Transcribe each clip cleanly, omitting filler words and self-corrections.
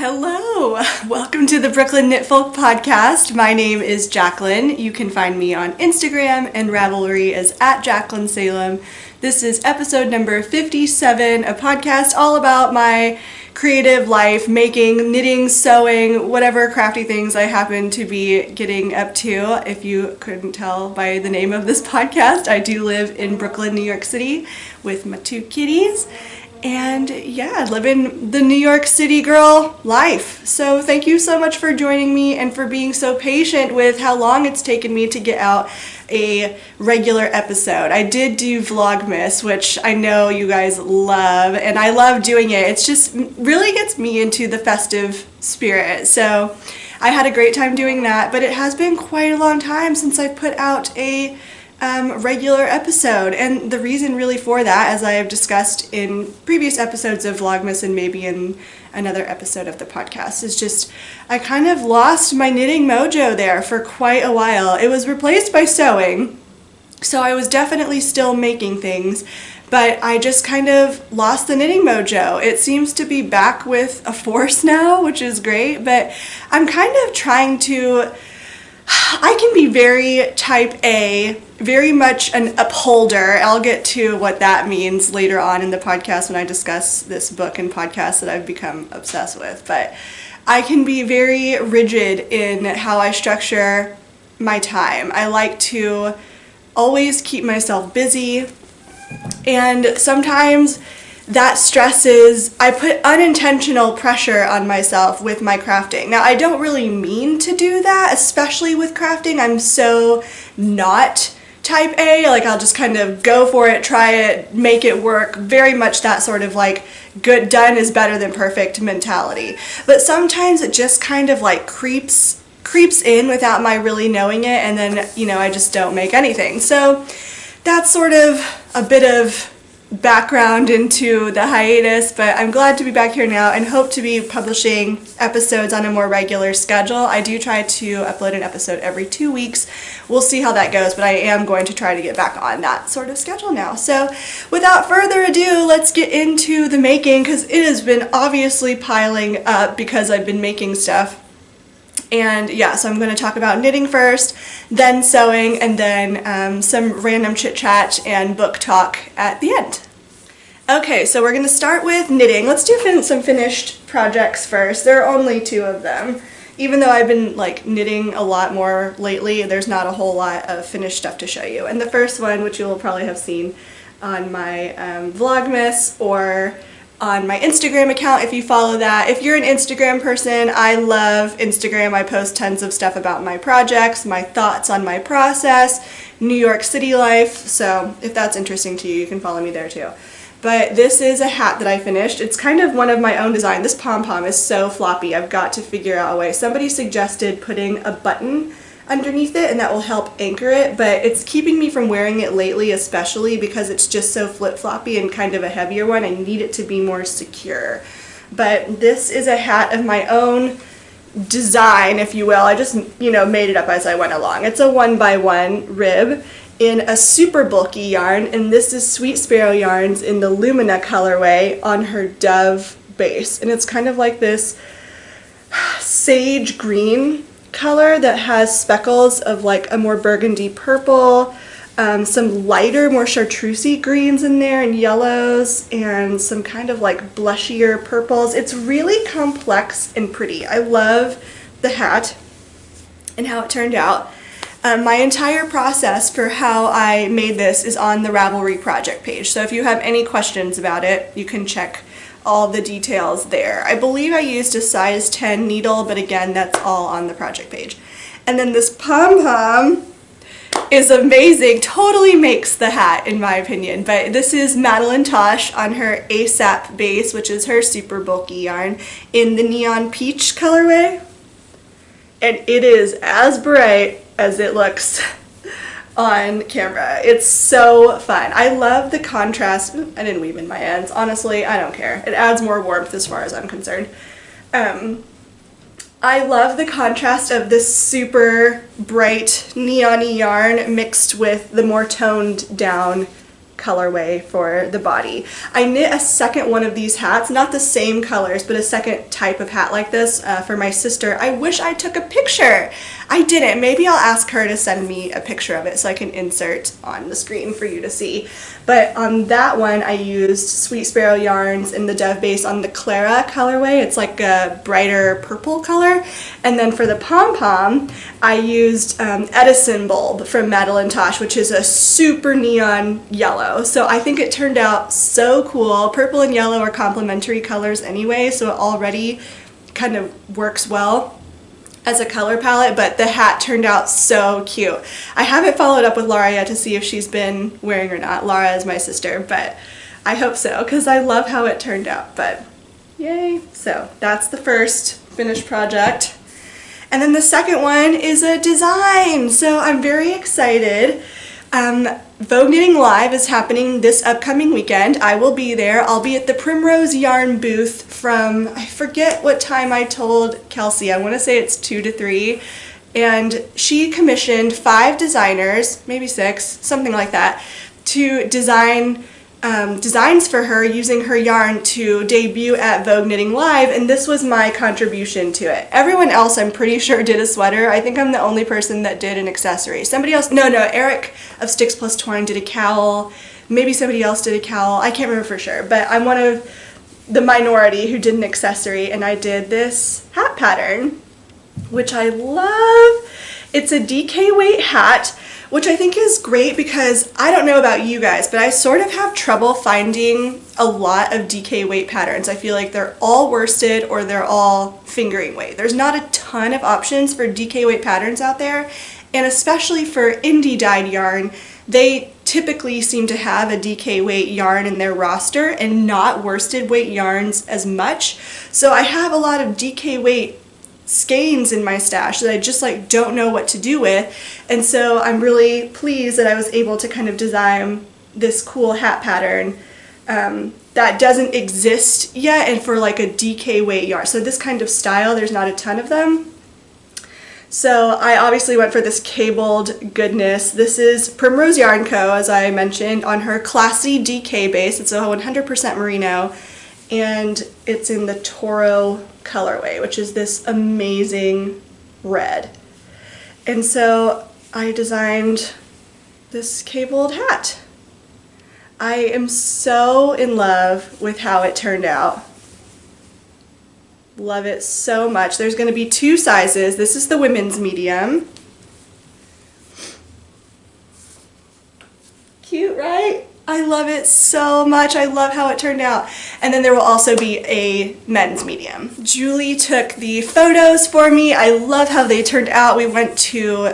Hello! Welcome to the Brooklyn Knitfolk podcast. My name is Jaclyn. You can find me on Instagram and Ravelry as @Jaclyn Salem. This is episode number 57, a podcast all about my creative life, making, knitting, sewing, whatever crafty things I happen to be getting up to. If you couldn't tell by the name of this podcast, I do live in Brooklyn, New York City with my two kitties. And yeah, living the New York City girl life. So thank you so much for joining me and for being so patient with how long it's taken me to get out a regular episode. I did do Vlogmas, which I know you guys love, and I love doing it. It's just really gets me into the festive spirit. So I had a great time doing that, but it has been quite a long time since I put out a regular episode, and the reason really for that, as I have discussed in previous episodes of Vlogmas and maybe in another episode of the podcast, is just I kind of lost my knitting mojo there for quite a while. It was replaced by sewing, so I was definitely still making things, but I just kind of lost the knitting mojo. It seems to be back with a force now, which is great, but I'm kind of trying to I can be very type A, very much an upholder. I'll get to what that means later on in the podcast when I discuss this book and podcast that I've become obsessed with. But I can be very rigid in how I structure my time. I like to always keep myself busy, and sometimes that stresses, I put unintentional pressure on myself with my crafting. Now, I don't really mean to do that, especially with crafting. I'm so not type A, like I'll just kind of go for it, try it, make it work, very much that sort of like good, done is better than perfect mentality. But sometimes it just kind of like creeps in without my really knowing it, and then, I just don't make anything. So that's sort of a bit of background into the hiatus, but I'm glad to be back here now and hope to be publishing episodes on a more regular schedule. I do try to upload an episode every 2 weeks. We'll see how that goes, but I am going to try to get back on that sort of schedule now. So without further ado, let's get into the making, because it has been obviously piling up because I've been making stuff. And yeah, so I'm going to talk about knitting first, then sewing, and then some random chit chat and book talk at the end. Okay, so we're going to start with knitting. Let's do some finished projects first. There are only 2 of them. Even though I've been knitting a lot more lately, there's not a whole lot of finished stuff to show you. And the first one, which you will probably have seen on my Vlogmas or on my Instagram account if you follow that. If you're an Instagram person, I love Instagram. I post tons of stuff about my projects, my thoughts on my process, New York City life. So if that's interesting to you, you can follow me there too. But this is a hat that I finished. It's kind of one of my own design. This pom-pom is so floppy. I've got to figure out a way. Somebody suggested putting a button underneath it, and that will help anchor it, but it's keeping me from wearing it lately, especially because it's just so flip-floppy and kind of a heavier one. I need it to be more secure. But this is a hat of my own design, if you will. I just, made it up as I went along. It's a 1x1 rib in a super bulky yarn, and this is Sweet Sparrow Yarns in the Lumina colorway on her Dove base. And it's kind of like this sage green color that has speckles of a more burgundy purple, some lighter, more chartreusey greens in there and yellows, and some kind of blushier purples. It's really complex and pretty. I love the hat and how it turned out. My entire process for how I made this is on the Ravelry project page, so if you have any questions about it, you can check all the details there. I believe I used a size 10 needle, but again, that's all on the project page. And then this pom-pom is amazing, totally makes the hat in my opinion, but this is Madeline Tosh on her ASAP base, which is her super bulky yarn, in the Neon Peach colorway. And it is as bright as it looks on camera. It's so fun. I love the contrast. Oop, I didn't weave in my ends. Honestly, I don't care. It adds more warmth as far as I'm concerned. I love the contrast of this super bright neon-y yarn mixed with the more toned down colorway for the body. I knit a second one of these hats, not the same colors, but a second type of hat like this for my sister. I wish I took a picture. I didn't. Maybe I'll ask her to send me a picture of it so I can insert on the screen for you to see. But on that one, I used Sweet Sparrow yarns in the Dove base on the Clara colorway. It's like a brighter purple color. And then for the pom-pom, I used Edison bulb from Madeline Tosh, which is a super neon yellow. So I think it turned out so cool. Purple and yellow are complementary colors anyway, so it already kind of works well as a color palette, but the hat turned out so cute. I haven't followed up with Laura yet to see if she's been wearing or not. Laura is my sister, but I hope so because I love how it turned out, but yay. So that's the first finished project. And then the second one is a design. So I'm very excited. Vogue Knitting Live is happening this upcoming weekend. I will be there. I'll be at the Primrose Yarn booth from, I forget what time I told Kelsey. I want to say it's 2 to 3. And she commissioned 5 designers, maybe 6, something like that, to design designs for her using her yarn to debut at Vogue Knitting Live, and this was my contribution to it. Everyone else, I'm pretty sure, did a sweater. I think I'm the only person that did an accessory. Somebody else, no, Eric of Sticks Plus Twine did a cowl. Maybe somebody else did a cowl. I can't remember for sure, but I'm one of the minority who did an accessory, and I did this hat pattern, which I love. It's a DK weight hat, which I think is great because I don't know about you guys, but I sort of have trouble finding a lot of DK weight patterns. I feel like they're all worsted or they're all fingering weight. There's not a ton of options for DK weight patterns out there, and especially for indie dyed yarn, they typically seem to have a DK weight yarn in their roster and not worsted weight yarns as much. So I have a lot of DK weight skeins in my stash that I just like don't know what to do with, and so I'm really pleased that I was able to kind of design this cool hat pattern that doesn't exist yet, and for like a DK weight yarn. So this kind of style, there's not a ton of them. So I obviously went for this cabled goodness. This is Primrose Yarn Co., as I mentioned, on her classy DK base. It's a 100% merino, and it's in the Toro colorway, which is this amazing red. And so I designed this cabled hat. I am so in love with how it turned out. Love it so much. There's going to be 2 sizes. This is the women's medium. Cute, right? I love it so much. I love how it turned out. And then there will also be a men's medium. Julie took the photos for me. I love how they turned out. We went to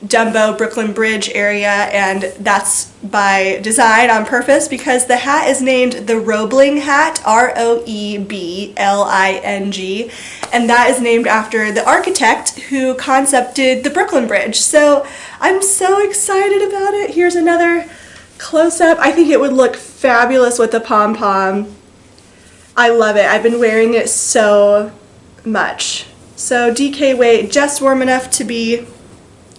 Dumbo, Brooklyn Bridge area, and that's by design on purpose because the hat is named the Roebling hat, Roebling, and that is named after the architect who concepted the Brooklyn Bridge. So I'm so excited about it. Here's another close-up. I think it would look fabulous with the pom-pom. I love it. I've been wearing it so much. So DK weight, just warm enough to be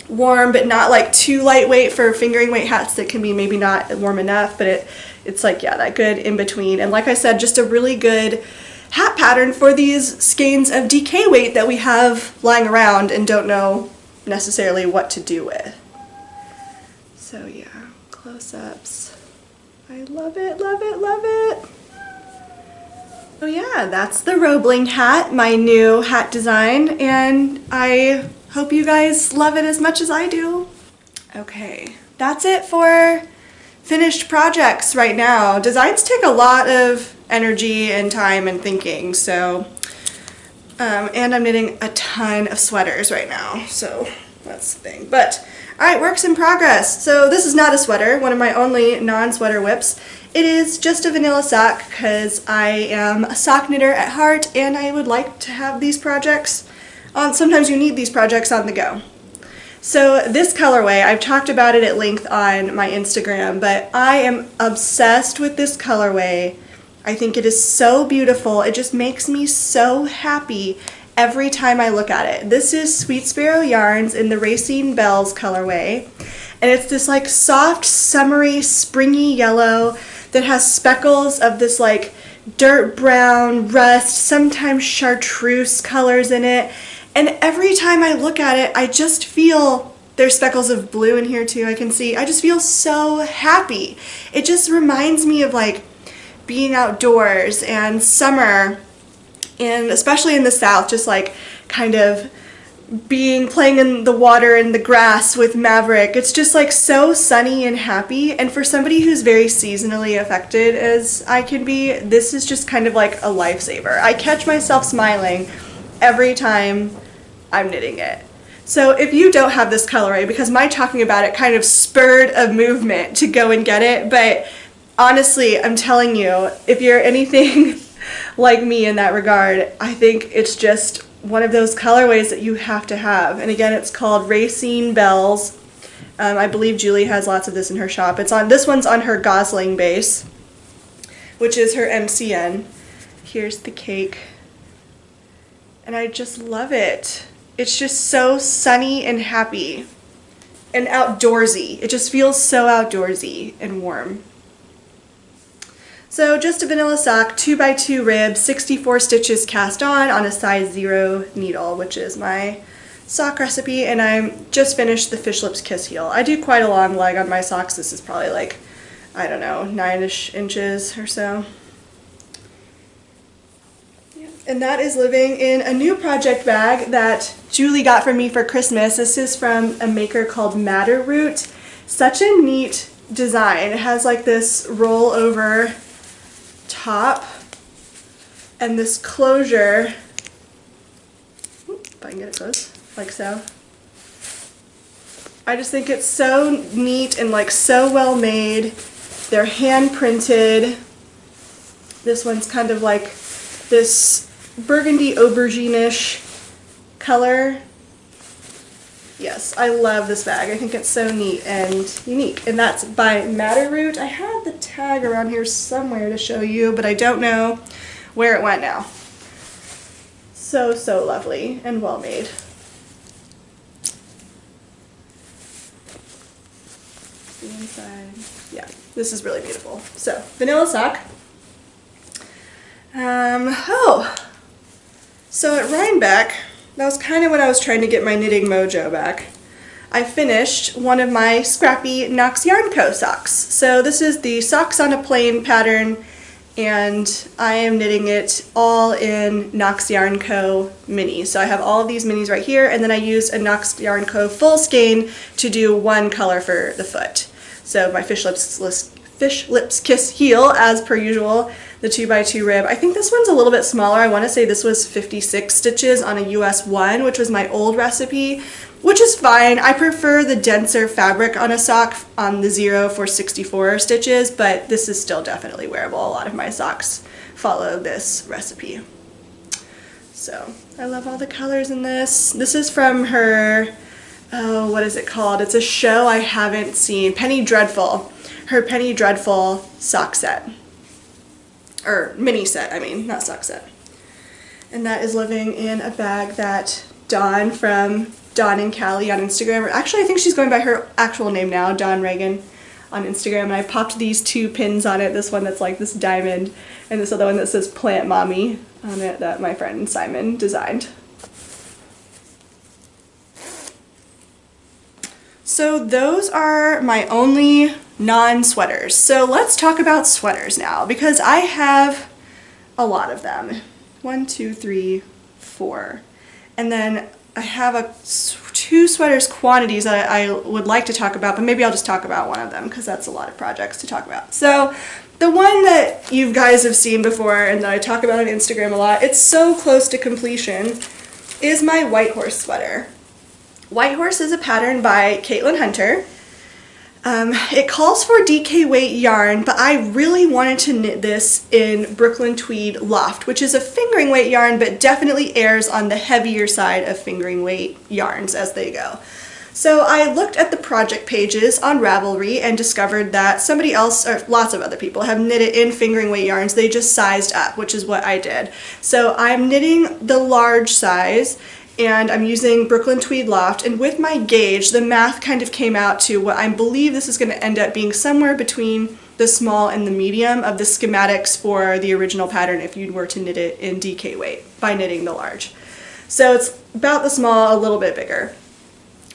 warm, but not like too lightweight for fingering weight hats that can be maybe not warm enough, but it's like, yeah, that good in between. And like I said, just a really good hat pattern for these skeins of DK weight that we have lying around and don't know necessarily what to do with. So yeah. Close-ups. I love it, love it, love it. Oh yeah, that's the Roebling hat, my new hat design, and I hope you guys love it as much as I do. Okay, that's it for finished projects right now. Designs take a lot of energy and time and thinking, so, and I'm knitting a ton of sweaters right now, so that's the thing. But alright, works in progress. So this is not a sweater, one of my only non-sweater whips. It is just a vanilla sock because I am a sock knitter at heart and I would like to have these projects on. Sometimes you need these projects on the go. So this colorway, I've talked about it at length on my Instagram, but I am obsessed with this colorway. I think it is so beautiful. It just makes me so happy. every time I look at it. This is Sweet Sparrow Yarns in the Racine Bells colorway. And it's this like soft, summery, springy yellow that has speckles of this like dirt brown, rust, sometimes chartreuse colors in it. And every time I look at it, I just feel, there's speckles of blue in here too, I can see. I just feel so happy. It just reminds me of like being outdoors and summer, and especially in the South, just like kind of playing in the water and the grass with Maverick. It's just like so sunny and happy. And for somebody who's very seasonally affected as I can be, this is just kind of like a lifesaver. I catch myself smiling every time I'm knitting it. So if you don't have this colorway, because my talking about it kind of spurred a movement to go and get it, but honestly, I'm telling you, if you're anything like me in that regard, I think it's just one of those colorways that you have to have. And again, it's called Racine Bells. I believe Julie has lots of this in her shop. This one's on her Gosling base, which is her MCN. Here's the cake. And I just love it. It's just so sunny and happy and outdoorsy. It just feels so outdoorsy and warm. So just a vanilla sock, 2x2 rib, 64 stitches cast on a size 0 needle, which is my sock recipe, and I just finished the Fish Lips Kiss heel. I do quite a long leg on my socks. This is probably like, I don't know, 9-ish inches or so. Yeah. And that is living in a new project bag that Julie got for me for Christmas. This is from a maker called Madder Root. Such a neat design. It has like this roll over top and this closure, if I can get it close, like so. I just think it's so neat and like so well made. They're hand printed. This one's kind of like this burgundy aubergine-ish color. Yes, I love this bag. I think it's so neat and unique. And that's by Madder Root. I had the tag around here somewhere to show you, but I don't know where it went now. So, so lovely and well made. The inside. Yeah, this is really beautiful. So, vanilla sock. So at Rhinebeck, that was kind of when I was trying to get my knitting mojo back. I finished one of my scrappy Knox Yarn Co. socks. So this is the Socks on a Plane pattern, and I am knitting it all in Knox Yarn Co. mini. So I have all of these minis right here, and then I used a Knox Yarn Co. full skein to do one color for the foot. So my Fish Lips Kiss heel, as per usual, the 2x2 rib. I think this one's a little bit smaller. I want to say this was 56 stitches on a US 1, which was my old recipe, which is fine. I prefer the denser fabric on a sock on the 0 for 64 stitches, but this is still definitely wearable. A lot of my socks follow this recipe. So I love all the colors in this. This is from her, oh, what is it called? It's a show I haven't seen, Penny Dreadful. Her Penny Dreadful sock set. Or mini set, I mean, not sock set. And that is living in a bag that Dawn from Dawn and Callie on Instagram, or actually I think she's going by her actual name now, Dawn Reagan on Instagram, and I popped these two pins on it, this one that's like this diamond, and this other one that says Plant Mommy on it that my friend Simon designed. So those are my only non-sweaters. So let's talk about sweaters now, because I have a lot of them. 1, 2, 3, 4. And then I have two sweaters quantities that I would like to talk about, but maybe I'll just talk about one of them because that's a lot of projects to talk about. So the one that you guys have seen before and that I talk about on Instagram a lot, it's so close to completion, is my White Horse sweater. White Horse is a pattern by Caitlin Hunter. It calls for DK weight yarn, but I really wanted to knit this in Brooklyn Tweed Loft, which is a fingering weight yarn, but definitely errs on the heavier side of fingering weight yarns as they go. So I looked at the project pages on Ravelry and discovered that somebody else, or lots of other people, have knitted in fingering weight yarns. They just sized up, which is what I did. So I'm knitting the large size, and I'm using Brooklyn Tweed Loft, and with my gauge, the math kind of came out to what I believe this is going to end up being somewhere between the small and the medium of the schematics for the original pattern if you were to knit it in DK weight by knitting the large. So it's about the small, a little bit bigger.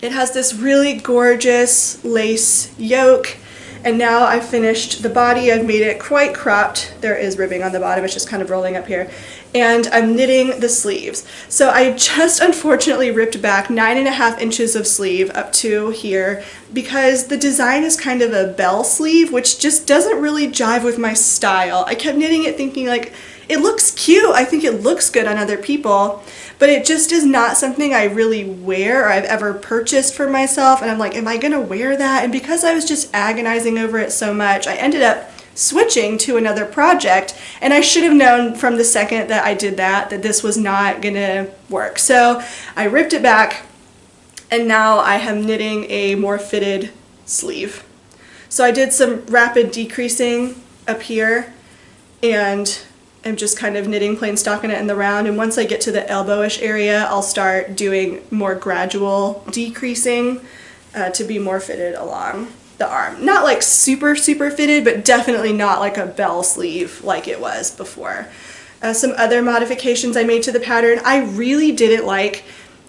It has this really gorgeous lace yoke, and now I've finished the body. I've made it quite cropped. There is ribbing on the bottom, it's just kind of rolling up here. And I'm knitting the sleeves. So I just unfortunately ripped back 9.5 inches of sleeve up to here because the design is kind of a bell sleeve, which just doesn't really jive with my style. I kept knitting it thinking like, it looks cute, I think it looks good on other people, but it just is not something I really wear or I've ever purchased for myself, and I'm like, am I gonna wear that? And because I was just agonizing over it so much, I ended up switching to another project, and I should have known from the second that I did that this was not gonna work. So I ripped it back, and now I am knitting a more fitted sleeve. So I did some rapid decreasing up here, and I'm just kind of knitting plain stockinette in the round, and once I get to the elbowish area, I'll start doing more gradual decreasing to be more fitted along the arm. Not like super fitted, but definitely not like a bell sleeve like it was before. Some other modifications I made to the pattern, I really didn't like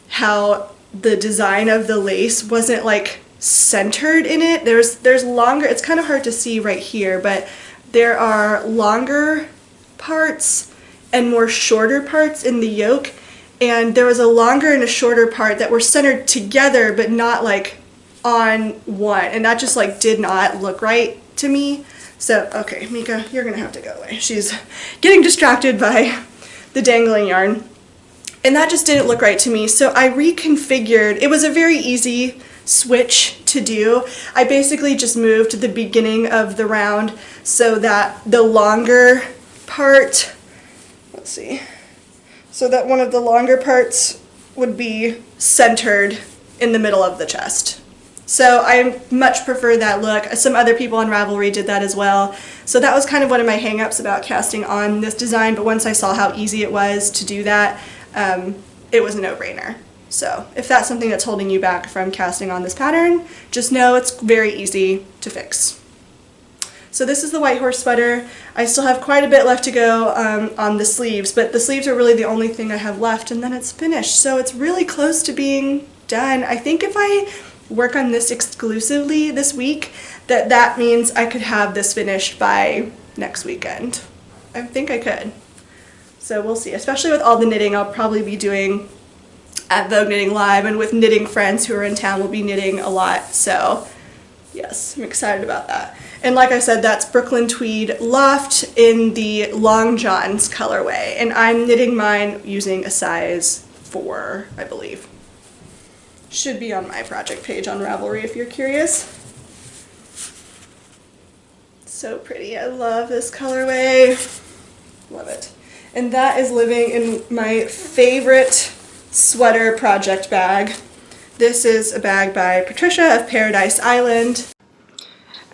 how the design of the lace wasn't like centered in it. There's longer, it's kind of hard to see right here, but there are longer parts and more shorter parts in the yoke, and there was a longer and a shorter part that were centered together but not like on one, and that just like did not look right to me. So okay, Mika, you're gonna have to go away. She's getting distracted by the dangling yarn, and that just didn't look right to me. So I reconfigured. It was a very easy switch to do. I basically just moved the beginning of the round so that the longer part, let's see, so that one of the longer parts would be centered in the middle of the chest. So I much prefer that look. Some other people on Ravelry did that as well. So that was kind of one of my hang-ups about casting on this design, but once I saw how easy it was to do that, it was a no-brainer. So if that's something that's holding you back from casting on this pattern, just know it's very easy to fix. So this is the White Horse sweater. I still have quite a bit left to go on the sleeves, but the sleeves are really the only thing I have left, and then it's finished. So it's really close to being done. I think if I work on this exclusively this week, that means I could have this finished by next weekend. I think I could. So we'll see. Especially with all the knitting I'll probably be doing at Vogue Knitting Live, and with knitting friends who are in town, we'll be knitting a lot. So yes, I'm excited about that. And like I said, that's Brooklyn Tweed Loft in the Long Johns colorway, and I'm knitting mine using a size 4, I believe. Should be on my project page on Ravelry if you're curious. So pretty. I love this colorway. Love it. And that is living in my favorite sweater project bag. This is a bag by Patricia of Paradise Island.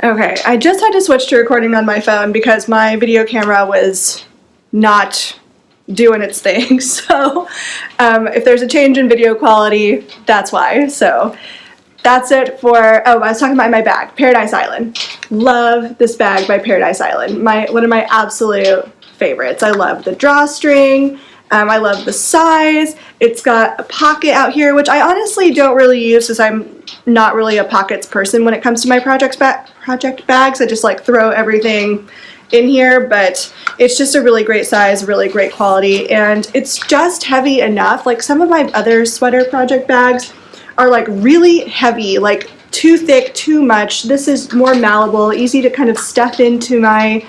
Okay, I just had to switch to recording on my phone because my video camera was not doing its thing. So if there's a change in video quality, that's why. So that's it for, oh, I was talking about my bag, Paradise Island. Love this bag by Paradise Island. One of my absolute favorites. I love the drawstring. I love the size. It's got a pocket out here, which I honestly don't really use because I'm not really a pockets person when it comes to my project bags. I just like throw everything in here, but it's just a really great size, really great quality, and it's just heavy enough. Like some of my other sweater project bags are like really heavy, like too thick, too much. This is more malleable, easy to kind of stuff into my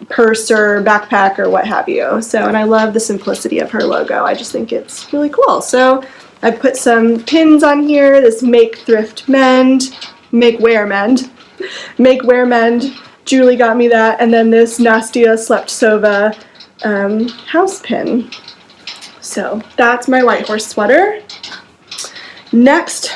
purse or backpack or what have you. So, and I love the simplicity of her logo. I just think it's really cool. So I put some pins on here, this Make Thrift Mend, Make Wear Mend. Julie got me that, and then this Nastia Sleptsova house pin. So that's my White Horse sweater. Next,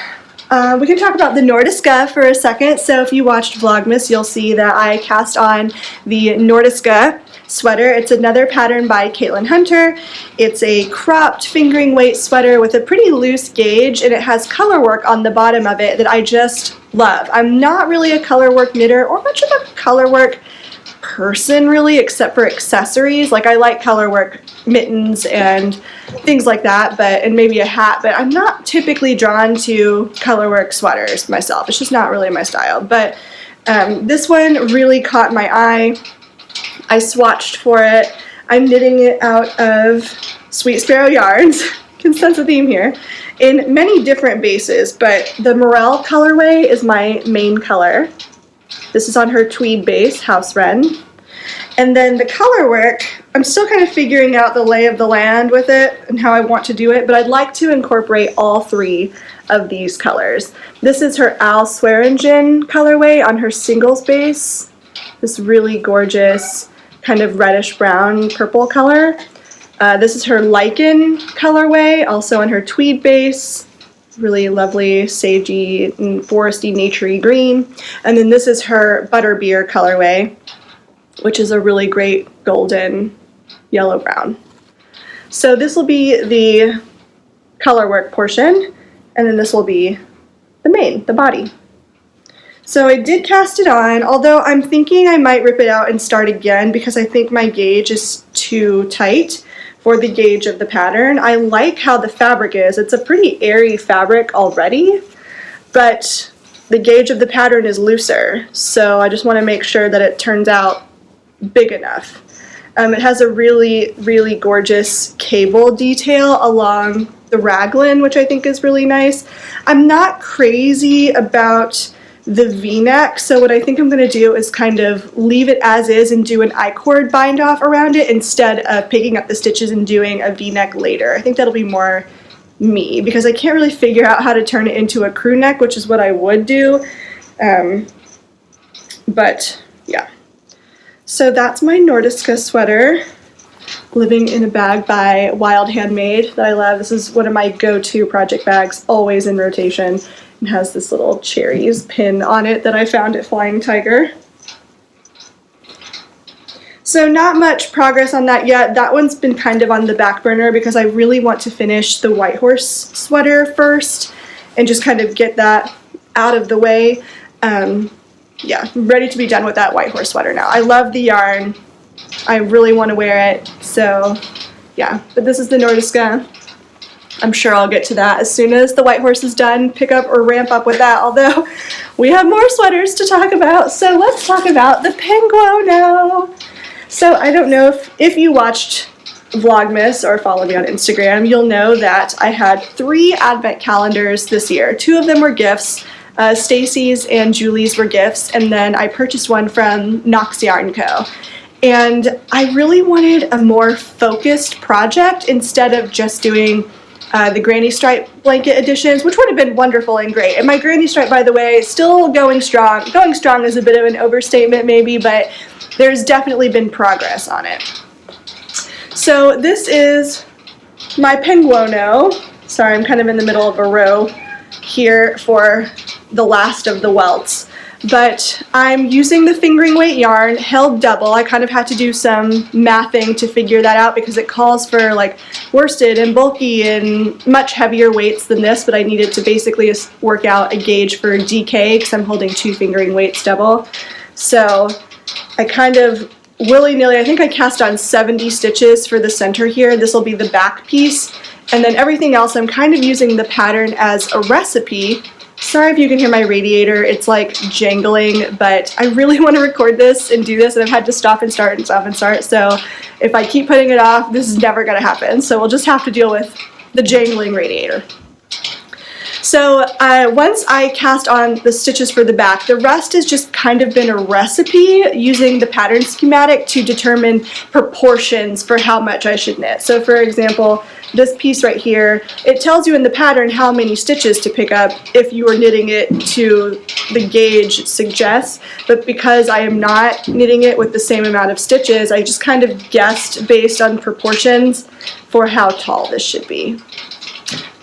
We can talk about the Nordiska for a second. So if you watched Vlogmas, you'll see that I cast on the Nordiska sweater. It's another pattern by Caitlin Hunter. It's a cropped fingering weight sweater with a pretty loose gauge, and it has color work on the bottom of it that I just love. I'm not really a color work knitter or much of a color work person really, except for accessories. Like I like color work mittens and things like that, and maybe a hat, but I'm not typically drawn to color work sweaters myself. It's just not really my style. But this one really caught my eye. I swatched for it. I'm knitting it out of Sweet Sparrow yarns. You can sense a theme here. In many different bases, but the Morel colorway is my main color. This is on her tweed base, House Wren. And then the color work, I'm still kind of figuring out the lay of the land with it and how I want to do it, but I'd like to incorporate all three of these colors. This is her Al Swearingen colorway on her singles base. This really gorgeous kind of reddish brown purple color. This is her Lichen colorway, also on her tweed base. Really lovely sagey and foresty naturey green. And then this is her Butterbeer colorway, which is a really great golden yellow brown. So this will be the color work portion, and then this will be the body. So I did cast it on, although I'm thinking I might rip it out and start again because I think my gauge is too tight for the gauge of the pattern. I like how the fabric is. It's a pretty airy fabric already, but the gauge of the pattern is looser, so I just want to make sure that it turns out big enough. It has a really, really gorgeous cable detail along the raglan, which I think is really nice. I'm not crazy about the V-neck, so what I think I'm going to do is kind of leave it as is and do an I-cord bind off around it instead of picking up the stitches and doing a V-neck later. I think that'll be more me because I can't really figure out how to turn it into a crew neck, which is what I would do. But yeah. So that's my Nordiska sweater, living in a bag by Wild Handmade that I love. This is one of my go-to project bags, always in rotation. It has this little cherries pin on it that I found at Flying Tiger. So not much progress on that yet. That one's been kind of on the back burner because I really want to finish the White Horse sweater first and just kind of get that out of the way. Yeah, I'm ready to be done with that White Horse sweater now. I love the yarn. I really want to wear it. So yeah, but this is the Nordiska. I'm sure I'll get to that as soon as the White Horse is done, pick up or ramp up with that, although we have more sweaters to talk about. So let's talk about the Penguono. So I don't know if you watched Vlogmas or follow me on Instagram, you'll know that I had 3 advent calendars this year. 2 of them were gifts. Stacy's and Julie's were gifts, and then I purchased one from Knox Yarn Co. And I really wanted a more focused project instead of just doing the Granny Stripe blanket editions, which would have been wonderful and great. And my Granny Stripe, by the way, is still going strong. Going strong is a bit of an overstatement maybe, but there's definitely been progress on it. So this is my Penguono. Sorry, I'm kind of in the middle of a row here for the last of the welts. But I'm using the fingering weight yarn held double. I kind of had to do some mathing to figure that out because it calls for like worsted and bulky and much heavier weights than this, but I needed to basically work out a gauge for DK because I'm holding 2 fingering weights double. So I kind of willy-nilly, I think I cast on 70 stitches for the center here. This will be the back piece. And then everything else, I'm kind of using the pattern as a recipe. Sorry if you can hear my radiator, it's like jangling, but I really want to record this and do this, and I've had to stop and start and stop and start, so if I keep putting it off, this is never going to happen, so we'll just have to deal with the jangling radiator. So once I cast on the stitches for the back, the rest has just kind of been a recipe using the pattern schematic to determine proportions for how much I should knit. So for example, this piece right here, it tells you in the pattern how many stitches to pick up if you are knitting it to the gauge it suggests, but because I am not knitting it with the same amount of stitches, I just kind of guessed based on proportions for how tall this should be.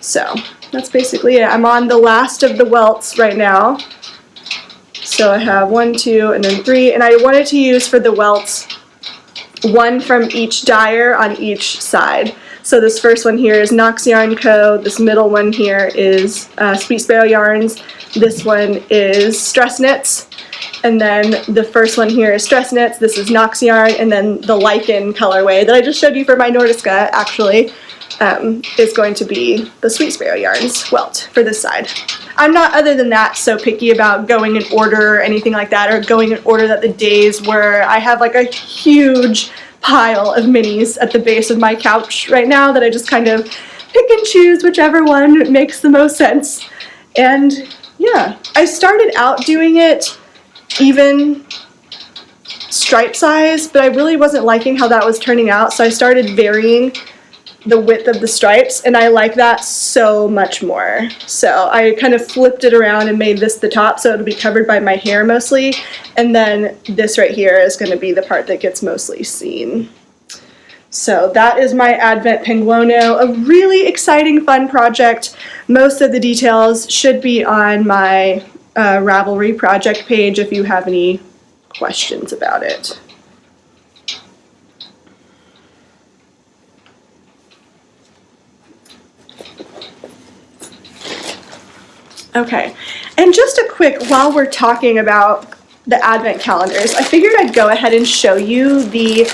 So that's basically it. I'm on the last of the welts right now. So I have 1, 2, and then 3, and I wanted to use for the welts one from each dyer on each side. So this first one here is Knox Yarn Co. This middle one here is Sweet Sparrow Yarns. This one is Stress Knits. And then the first one here is Stress Knits. This is Knox Yarn. And then the Lichen colorway that I just showed you for my Nordiska, actually, is going to be the Sweet Sparrow Yarns welt for this side. I'm not, other than that, so picky about going in order or anything like that, or going in order that the days were. I have like a huge pile of minis at the base of my couch right now that I just kind of pick and choose whichever one makes the most sense. And yeah, I started out doing it even stripe size, but I really wasn't liking how that was turning out, so I started varying the width of the stripes, and I like that so much more. So I kind of flipped it around and made this the top, so it'll be covered by my hair mostly, and then this right here is going to be the part that gets mostly seen. So that is my Advent Penguono, a really exciting, fun project. Most of the details should be on my Ravelry project page if you have any questions about it. Okay, and just a quick, while we're talking about the Advent calendars, I figured I'd go ahead and show you the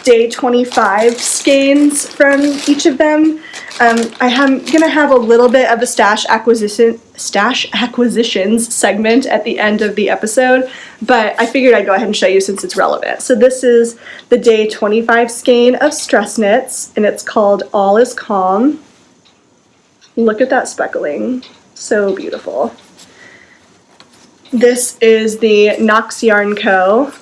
day 25 skeins from each of them. I'm gonna have a little bit of a stash acquisitions segment at the end of the episode, but I figured I'd go ahead and show you since it's relevant. So this is the day 25 skein of Stress Knits, and it's called All is Calm. Look at that speckling. So beautiful. This is the Knox Yarn Co.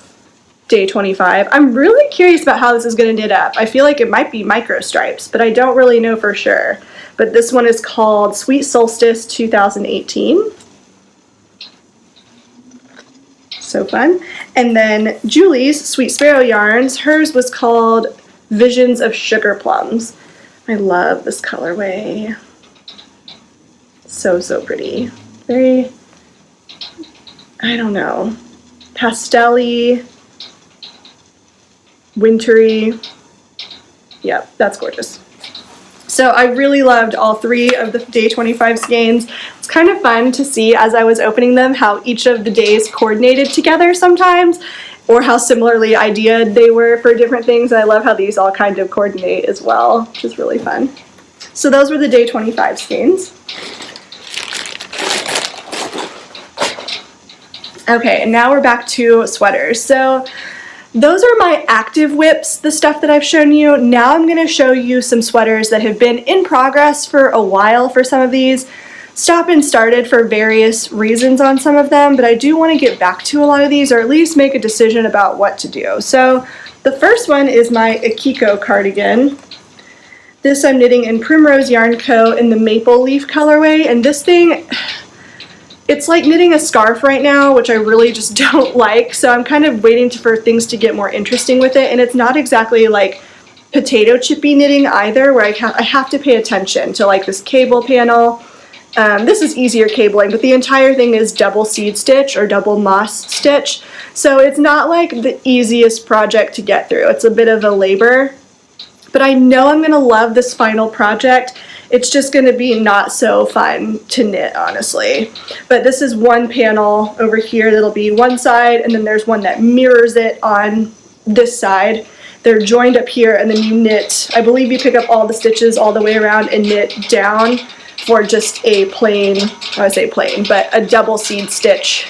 Day 25. I'm really curious about how this is going to knit up. I feel like it might be micro stripes, but I don't really know for sure. But this one is called Sweet Solstice 2018. So fun. And then Julie's Sweet Sparrow Yarns, hers was called Visions of Sugar Plums. I love this colorway. So, so pretty. Very, I don't know, pastel-y, wintry. Yep, that's gorgeous. So I really loved all 3 of the day 25 skeins. It's kind of fun to see as I was opening them how each of the days coordinated together sometimes, or how similarly ideated they were for different things. And I love how these all kind of coordinate as well, which is really fun. So those were the day 25 skeins. Okay, and now we're back to sweaters. So those are my active whips, the stuff that I've shown you. Now I'm going to show you some sweaters that have been in progress for a while for some of these. Stop and started for various reasons on some of them, but I do want to get back to a lot of these, or at least make a decision about what to do. So the first one is my Akiko cardigan. This I'm knitting in Primrose Yarn Co. in the maple leaf colorway, and this thing, it's like knitting a scarf right now, which I really just don't like, so I'm kind of waiting for things to get more interesting with it, and it's not exactly like potato chippy knitting either, where I have to pay attention to like this cable panel. This is easier cabling, but the entire thing is double seed stitch or double moss stitch, so it's not like the easiest project to get through. It's a bit of a labor, but I know I'm gonna love this final project. It's just going to be not so fun to knit, honestly. But this is one panel over here that'll be one side, and then there's one that mirrors it on this side. They're joined up here, and then you knit, I believe you pick up all the stitches all the way around and knit down for just a plain, I say plain, but a double seed stitch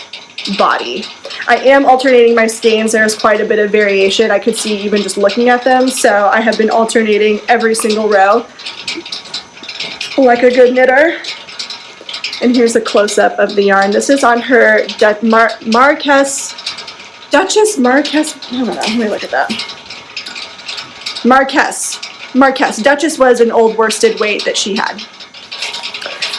body. I am alternating my skeins. There's quite a bit of variation I could see even just looking at them, so I have been alternating every single row like a good knitter. And here's a close-up of the yarn. This is on her Duchess Marquess, I don't know, let me look at that. Marquess. Duchess was an old worsted weight that she had.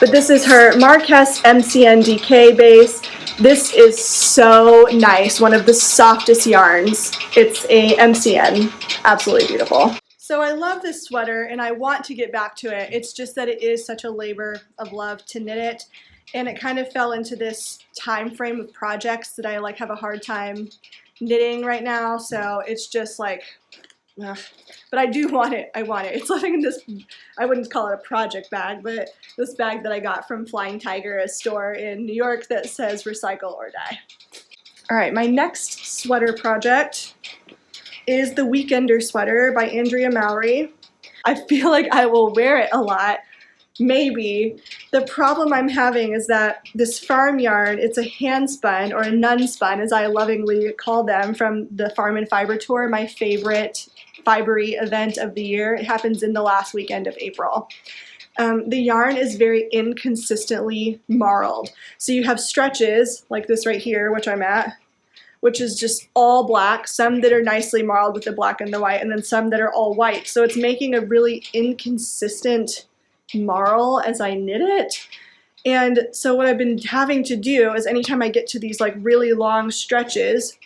But this is her Marquess MCNDK base. This is so nice, one of the softest yarns. It's a MCN, absolutely beautiful. So I love this sweater and I want to get back to it. It's just that it is such a labor of love to knit it. And it kind of fell into this time frame of projects that I like have a hard time knitting right now. So it's just like, ugh. But I do want it. I want it. It's living in this, I wouldn't call it a project bag, but this bag that I got from Flying Tiger, a store in New York that says recycle or die. All right, my next sweater project is the Weekender sweater by Andrea Mowry. I feel like I will wear it a lot, maybe. The problem I'm having is that this farm yarn, it's a hand spun or a nun spun, as I lovingly call them, from the Farm and Fiber Tour, my favorite fibery event of the year. It happens in the last weekend of April. The yarn is very inconsistently marled. So you have stretches like this right here, which I'm at, which is just all black, some that are nicely marled with the black and the white, and then some that are all white. So it's making a really inconsistent marl as I knit it. And so what I've been having to do is anytime I get to these like really long stretches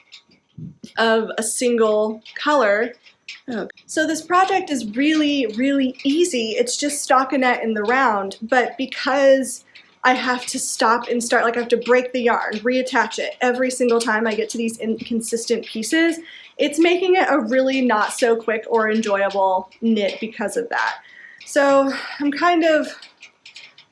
of a single color. So this project is really, really easy. It's just stockinette in the round, but because I have to stop and start, like I have to break the yarn, reattach it every single time I get to these inconsistent pieces, it's making it a really not so quick or enjoyable knit because of that. So I'm kind of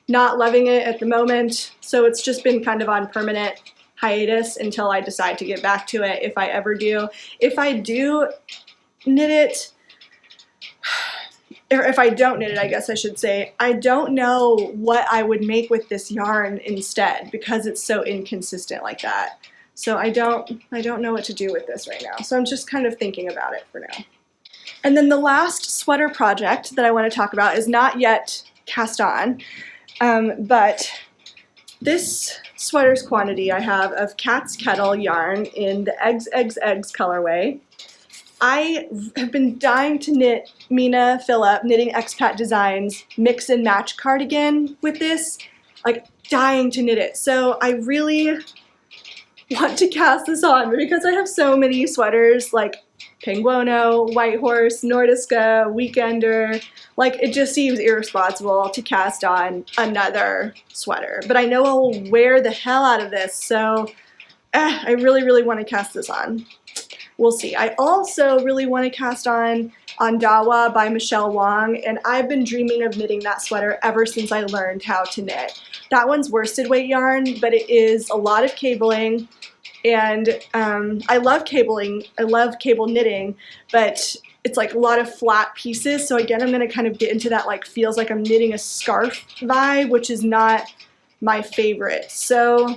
not loving it at the moment, so it's just been kind of on permanent hiatus until I decide to get back to it, if I ever do. If I do knit it, or if I don't knit it, I guess I should say, I don't know what I would make with this yarn instead because it's so inconsistent like that. So I don't know what to do with this right now. So I'm just kind of thinking about it for now. And then the last sweater project that I want to talk about is not yet cast on, but this sweater's quantity I have of Cat's Kettle yarn in the Eggs, Eggs, Eggs colorway. I have been dying to knit Mina Phillip, Knitting Expat Designs, mix and match cardigan with this, like dying to knit it. So I really want to cast this on, but because I have so many sweaters like Penguono, White Horse, Nordiska, Weekender, like it just seems irresponsible to cast on another sweater. But I know I will wear the hell out of this, so I really, really want to cast this on. We'll see. I also really want to cast on Dawa by Michelle Wong, and I've been dreaming of knitting that sweater ever since I learned how to knit. That one's worsted weight yarn, but it is a lot of cabling, and I love cabling. I love cable knitting, but it's like a lot of flat pieces. So again, I'm going to kind of get into that like feels like I'm knitting a scarf vibe, which is not my favorite. So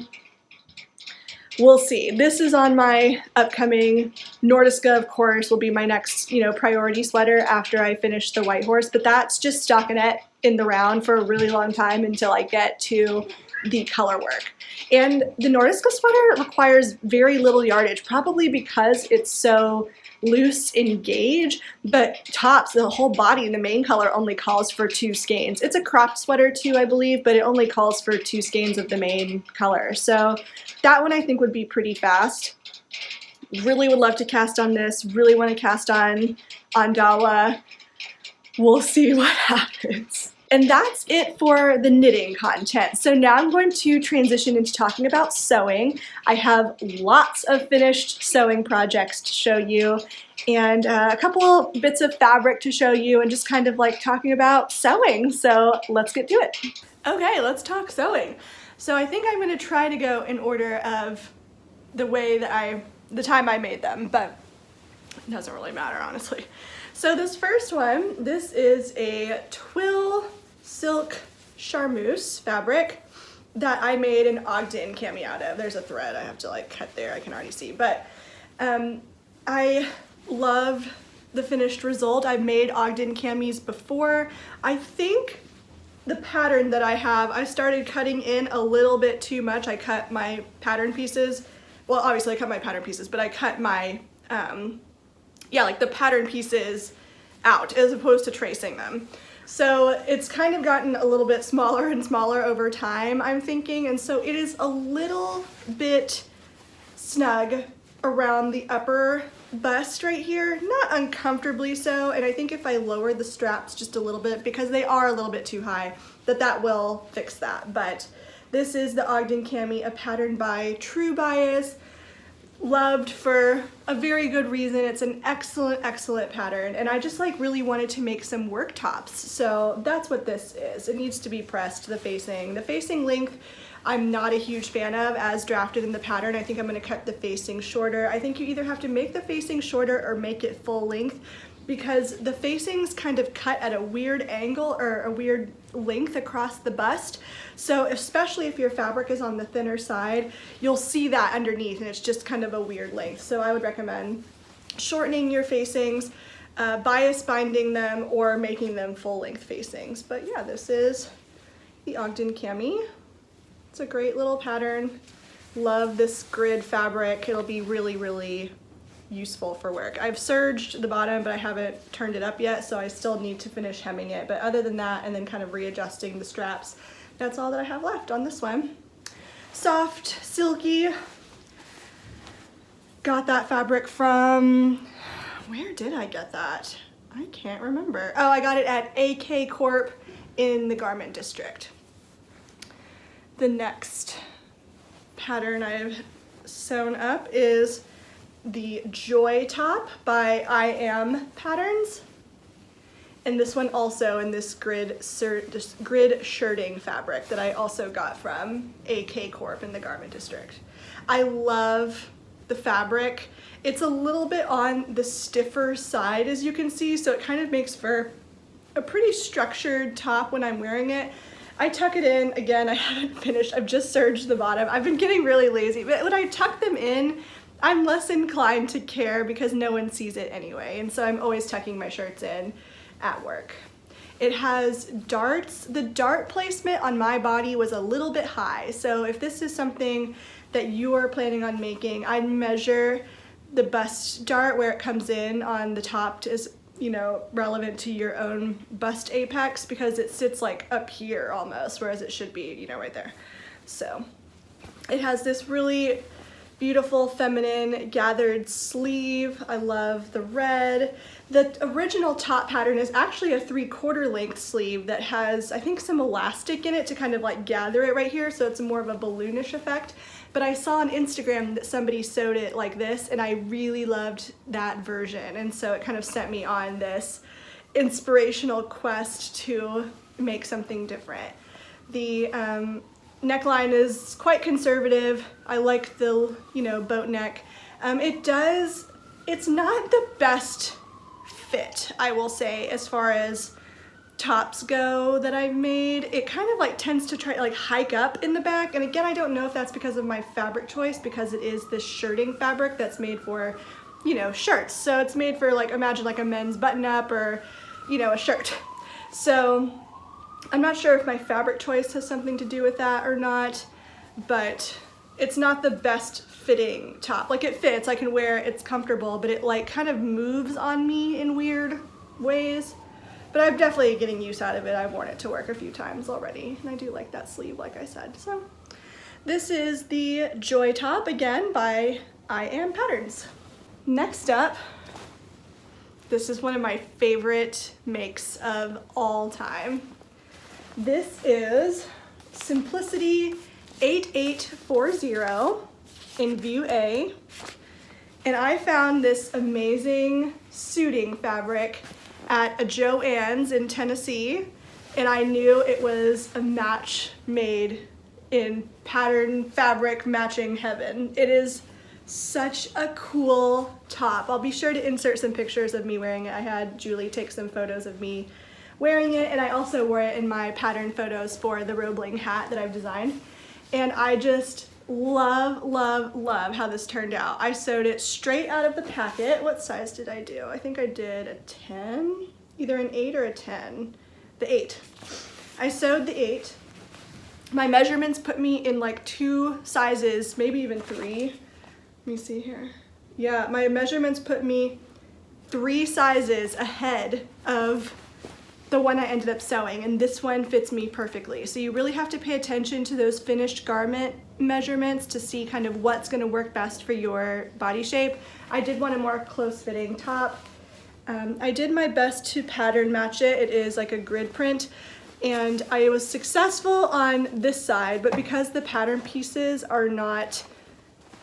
we'll see. This is on my upcoming Nordiska, of course, will be my next, priority sweater after I finish the White Horse, but that's just stockinette in the round for a really long time until I get to the Colorwork. And the Nordiska sweater requires very little yardage, probably because it's so loose in gauge, but tops, the whole body, the main color only calls for 2 skeins. It's a cropped sweater too, I believe, but it only calls for 2 skeins of the main color. So that one I think would be pretty fast. Really would love to cast on this, really want to cast on Dawa. We'll see what happens. And that's it for the knitting content. So now I'm going to transition into talking about sewing. I have lots of finished sewing projects to show you and a couple bits of fabric to show you and just kind of like talking about sewing. So let's get to it. Okay, let's talk sewing. So I think I'm going to try to go in order of the way that the time I made them, but it doesn't really matter, honestly. So this first one, this is a twill silk charmeuse fabric that I made an Ogden cami out of. There's a thread I have to like cut there, I can already see, but I love the finished result. I've made Ogden camis before. I think the pattern that I have, I started cutting in a little bit too much. I cut my pattern pieces. Well, obviously I cut my pattern pieces, but I cut my, like the pattern pieces out as opposed to tracing them. So it's kind of gotten a little bit smaller and smaller over time, I'm thinking, and so it is a little bit snug around the upper bust right here, not uncomfortably so, and I think if I lower the straps just a little bit, because they are a little bit too high, that will fix that. But this is the Ogden Cami, a pattern by True Bias, loved for a very good reason. It's an excellent pattern, and I just like really wanted to make some work tops, so that's what this is. It needs to be pressed, the facing length I'm not a huge fan of as drafted in the pattern. I think I'm going to cut the facing shorter. I think you either have to make the facing shorter or make it full length, because the facings kind of cut at a weird angle or a weird length across the bust. So especially if your fabric is on the thinner side, you'll see that underneath and it's just kind of a weird length. So I would recommend shortening your facings, bias binding them, or making them full length facings. But yeah, this is the Ogden Cami. It's a great little pattern. Love this grid fabric. It'll be really useful for work. I've serged the bottom, but I haven't turned it up yet, so I still need to finish hemming it. But other than that, and then kind of readjusting the straps, that's all that I have left on this one. Soft, silky. Got that fabric from, where did I get that? I can't remember. Oh, I got it at AK Corp in the Garment District. The next pattern I've sewn up is the Joy Top by I Am Patterns. And this one also in this grid shirting fabric that I also got from AK Corp in the Garment District. I love the fabric. It's a little bit on the stiffer side, as you can see, so it kind of makes for a pretty structured top when I'm wearing it. I tuck it in, again, I haven't finished, I've just serged the bottom. I've been getting really lazy, but when I tuck them in, I'm less inclined to care because no one sees it anyway, and so I'm always tucking my shirts in at work. It has darts. The dart placement on my body was a little bit high, so if this is something that you are planning on making, I'd measure the bust dart where it comes in on the top is, you know, relevant to your own bust apex, because it sits like up here almost, whereas it should be, you know, right there. So it has this really beautiful feminine gathered sleeve. I love the red. The original top pattern is actually a 3/4 length sleeve that has, I think, some elastic in it to kind of like gather it right here, so it's more of a balloonish effect. But I saw on Instagram that somebody sewed it like this, and I really loved that version, and so it kind of sent me on this inspirational quest to make something different. The neckline is quite conservative. I like the, you know, boat neck. It's not the best fit, I will say, as far as tops go that I've made. It kind of like tends to try like hike up in the back, and again, I don't know if that's because of my fabric choice, because it is this shirting fabric that's made for, you know, shirts. So it's made for, like, imagine like a men's button up or, you know, a shirt. So I'm not sure if my fabric choice has something to do with that or not, but it's not the best fitting top. Like, it fits, I can wear it, it's comfortable, but it like kind of moves on me in weird ways. But I'm definitely getting use out of it. I've worn it to work a few times already, and I do like that sleeve, like I said. So this is the Joy Top, again, by I Am Patterns. Next up, this is one of my favorite makes of all time. This is Simplicity 8840 in View A, and I found this amazing suiting fabric at a Joann's in Tennessee, and I knew it was a match made in pattern fabric matching heaven. It is such a cool top. I'll be sure to insert some pictures of me wearing it. I had Julie take some photos of me wearing it, and I also wore it in my pattern photos for the Roebling hat that I've designed. And I just love how this turned out. I sewed it straight out of the packet. What size did I do? I think I did a 10, either an 8 or a 10. The 8. I sewed the 8. My measurements put me in like 2 sizes, maybe even 3. Let me see here. Yeah, my measurements put me 3 sizes ahead of the one I ended up sewing, and this one fits me perfectly. So you really have to pay attention to those finished garment measurements to see kind of what's gonna work best for your body shape. I did want a more close-fitting top. I did my best to pattern match it. It is like a grid print, and I was successful on this side, but because the pattern pieces are not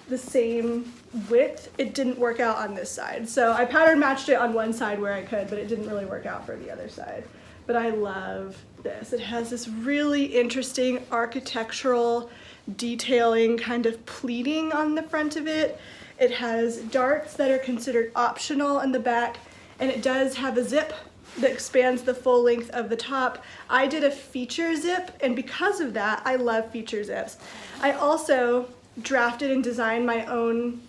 the same width, it didn't work out on this side. So I pattern matched it on one side where I could, but it didn't really work out for the other side. But I love this. It has this really interesting architectural detailing kind of pleating on the front of it. It has darts that are considered optional in the back, and it does have a zip that expands the full length of the top. I did a feature zip, and because of that, I love feature zips. I also drafted and designed my own,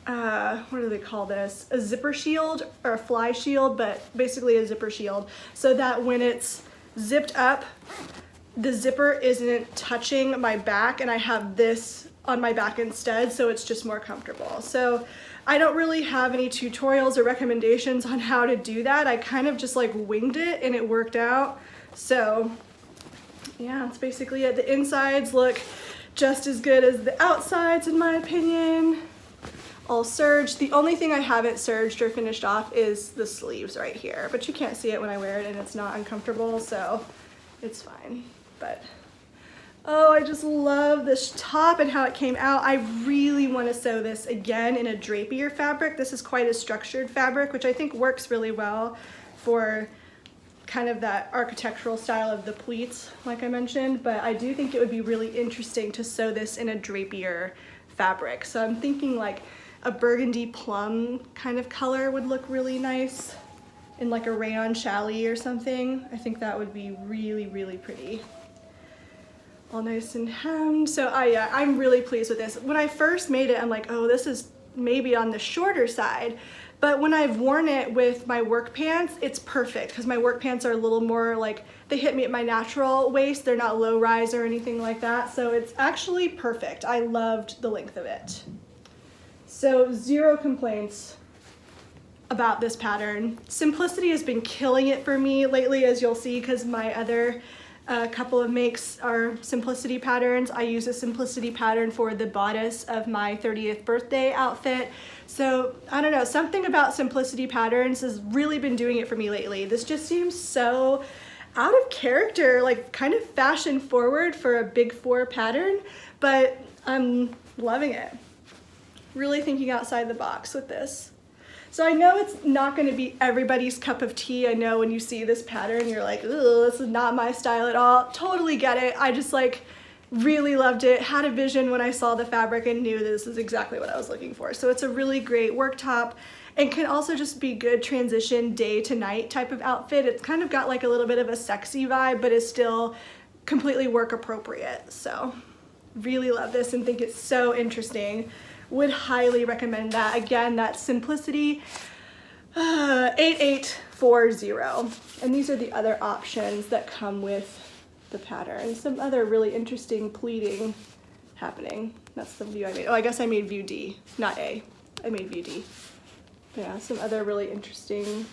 what do they call this? A zipper shield or a fly shield, but basically a zipper shield, so that when it's zipped up, the zipper isn't touching my back, and I have this on my back instead, so it's just more comfortable. So I don't really have any tutorials or recommendations on how to do that. I kind of just like winged it and it worked out. So yeah, that's basically it. The insides look just as good as the outsides in my opinion. All serged. The only thing I haven't serged or finished off is the sleeves right here, but you can't see it when I wear it and it's not uncomfortable, so it's fine. But oh, I just love this top and how it came out. I really want to sew this again in a drapier fabric. This is quite a structured fabric, which I think works really well for kind of that architectural style of the pleats, like I mentioned, but I do think it would be really interesting to sew this in a drapier fabric. So I'm thinking like a burgundy plum kind of color would look really nice in like a rayon challis or something. I think that would be really, really pretty. All nice and hemmed. So I'm really pleased with this. When I first made it, I'm like, oh, this is maybe on the shorter side. But when I've worn it with my work pants, it's perfect because my work pants are a little more like, they hit me at my natural waist. They're not low rise or anything like that. So it's actually perfect. I loved the length of it. So 0 complaints about this pattern. Simplicity has been killing it for me lately, as you'll see, because my other couple of makes are simplicity patterns. I use a simplicity pattern for the bodice of my 30th birthday outfit. So I don't know, something about simplicity patterns has really been doing it for me lately. This just seems so out of character, like kind of fashion forward for a big 4 pattern, but I'm loving it. Really thinking outside the box with this. So I know it's not going to be everybody's cup of tea. I know when you see this pattern, you're like, ugh, this is not my style at all. Totally get it. I just like really loved it, had a vision when I saw the fabric and knew this is exactly what I was looking for. So it's a really great work top and can also just be good transition day to night type of outfit. It's kind of got like a little bit of a sexy vibe, but is still completely work appropriate. So really love this and think it's so interesting. Would highly recommend that. Again, that's Simplicity 8840. And these are the other options that come with the pattern. Some other really interesting pleating happening. That's the view I made. Oh, I guess I made view D, not A. I made view D. But yeah, some other really interesting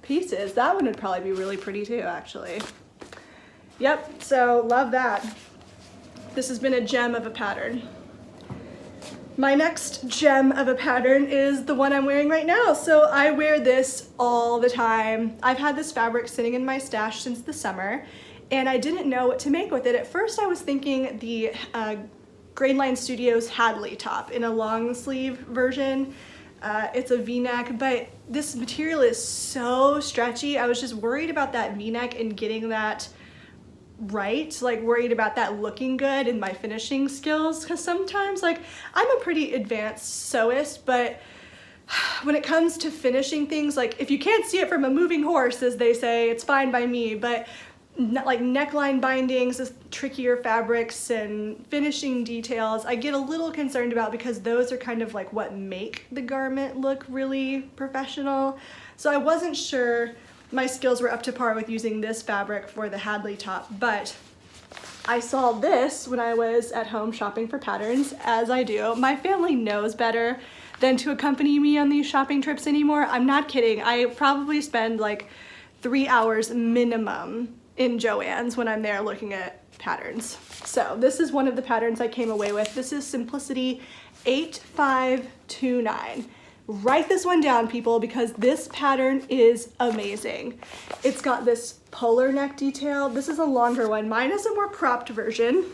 pieces. That one would probably be really pretty too, actually. Yep, so love that. This has been a gem of a pattern. My next gem of a pattern is the one I'm wearing right now. So I wear this all the time. I've had this fabric sitting in my stash since the summer, and I didn't know what to make with it. At first I was thinking the Grainline Studios Hadley top in a long sleeve version. It's a V-neck, but this material is so stretchy. I was just worried about that V-neck and getting that right, like worried about that looking good in my finishing skills, because sometimes like I'm a pretty advanced sewist, but when it comes to finishing things, like if you can't see it from a moving horse, as they say, it's fine by me, but like neckline bindings, trickier fabrics and finishing details, I get a little concerned about because those are kind of like what make the garment look really professional. So I wasn't sure my skills were up to par with using this fabric for the Hadley top, but I saw this when I was at home shopping for patterns, as I do. My family knows better than to accompany me on these shopping trips anymore. I'm not kidding. I probably spend like 3 hours minimum in Joann's when I'm there looking at patterns. So this is one of the patterns I came away with. This is Simplicity 8529. Write this one down, people, because this pattern is amazing. It's got this polar neck detail. This is a longer one. Mine is a more cropped version.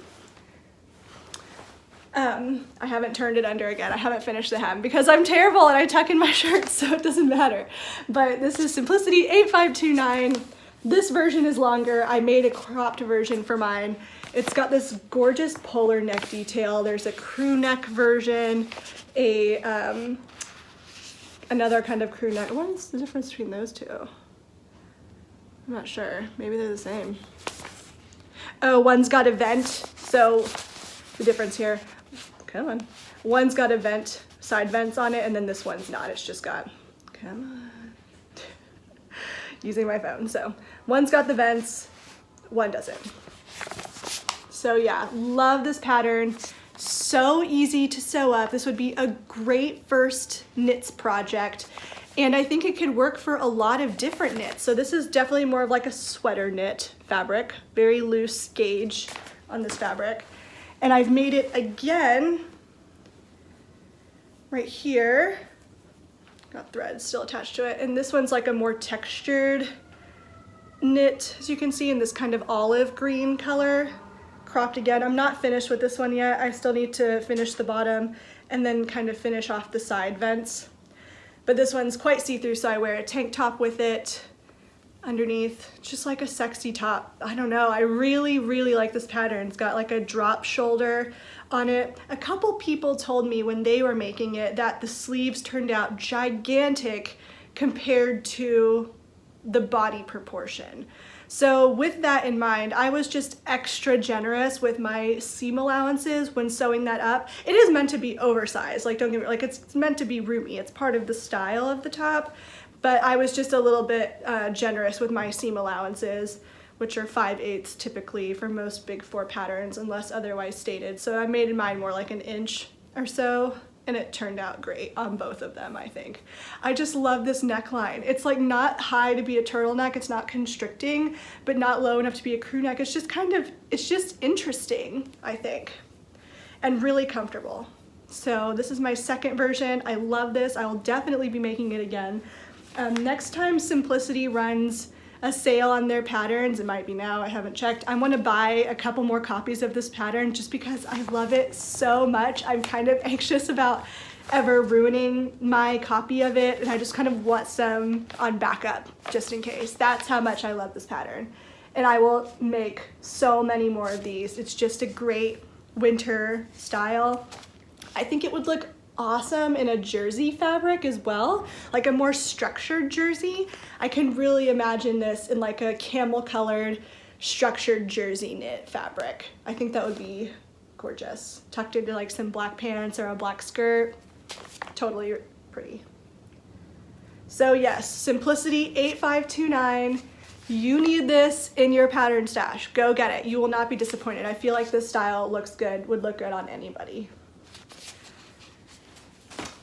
I haven't turned it under again. I haven't finished the hem because I'm terrible and I tuck in my shirts, so it doesn't matter. But this is Simplicity 8529. This version is longer. I made a cropped version for mine. It's got this gorgeous polar neck detail. There's a crew neck version, another kind of crew neck. What is the difference between those two? I'm not sure. Maybe they're the same. Oh, one's got a vent. So the difference here, come on. One's got a vent, side vents on it, and then this one's not. It's just got, come on. Using my phone. So one's got the vents, one doesn't. So yeah, love this pattern. So easy to sew up. This would be a great first knits project. And I think it could work for a lot of different knits. So this is definitely more of like a sweater knit fabric, very loose gauge on this fabric. And I've made it again right here. Got threads still attached to it. And this one's like a more textured knit, as you can see, in this kind of olive green color. Cropped again. I'm not finished with this one yet. I still need to finish the bottom and then kind of finish off the side vents. But this one's quite see-through, so I wear a tank top with it underneath, just like a sexy top. I don't know, I really, really like this pattern. It's got like a drop shoulder on it. A couple people told me when they were making it that the sleeves turned out gigantic compared to the body proportion. So with that in mind, I was just extra generous with my seam allowances when sewing that up. It is meant to be oversized, like don't get me, like it's meant to be roomy. It's part of the style of the top, but I was just a little bit generous with my seam allowances, which are 5/8 typically for most big 4 patterns unless otherwise stated. So I made mine more like an inch or so, and it turned out great on both of them, I think. I just love this neckline. It's like not high to be a turtleneck, it's not constricting, but not low enough to be a crew neck. It's just kind of, it's just interesting, I think, and really comfortable. So this is my second version. I love this. I will definitely be making it again. Next time Simplicity runs a sale on their patterns, it might be now, I haven't checked, I want to buy a couple more copies of this pattern just because I love it so much. I'm kind of anxious about ever ruining my copy of it, and I just kind of want some on backup just in case. That's how much I love this pattern. And I will make so many more of these. It's just a great winter style. I think it would look awesome in a jersey fabric as well, like a more structured jersey. I can really imagine this in like a camel colored structured jersey knit fabric. I think that would be gorgeous. Tucked into like some black pants or a black skirt. Totally pretty. So yes, Simplicity 8529. You need this in your pattern stash. Go get it. You will not be disappointed. I feel like this style looks good, would look good on anybody.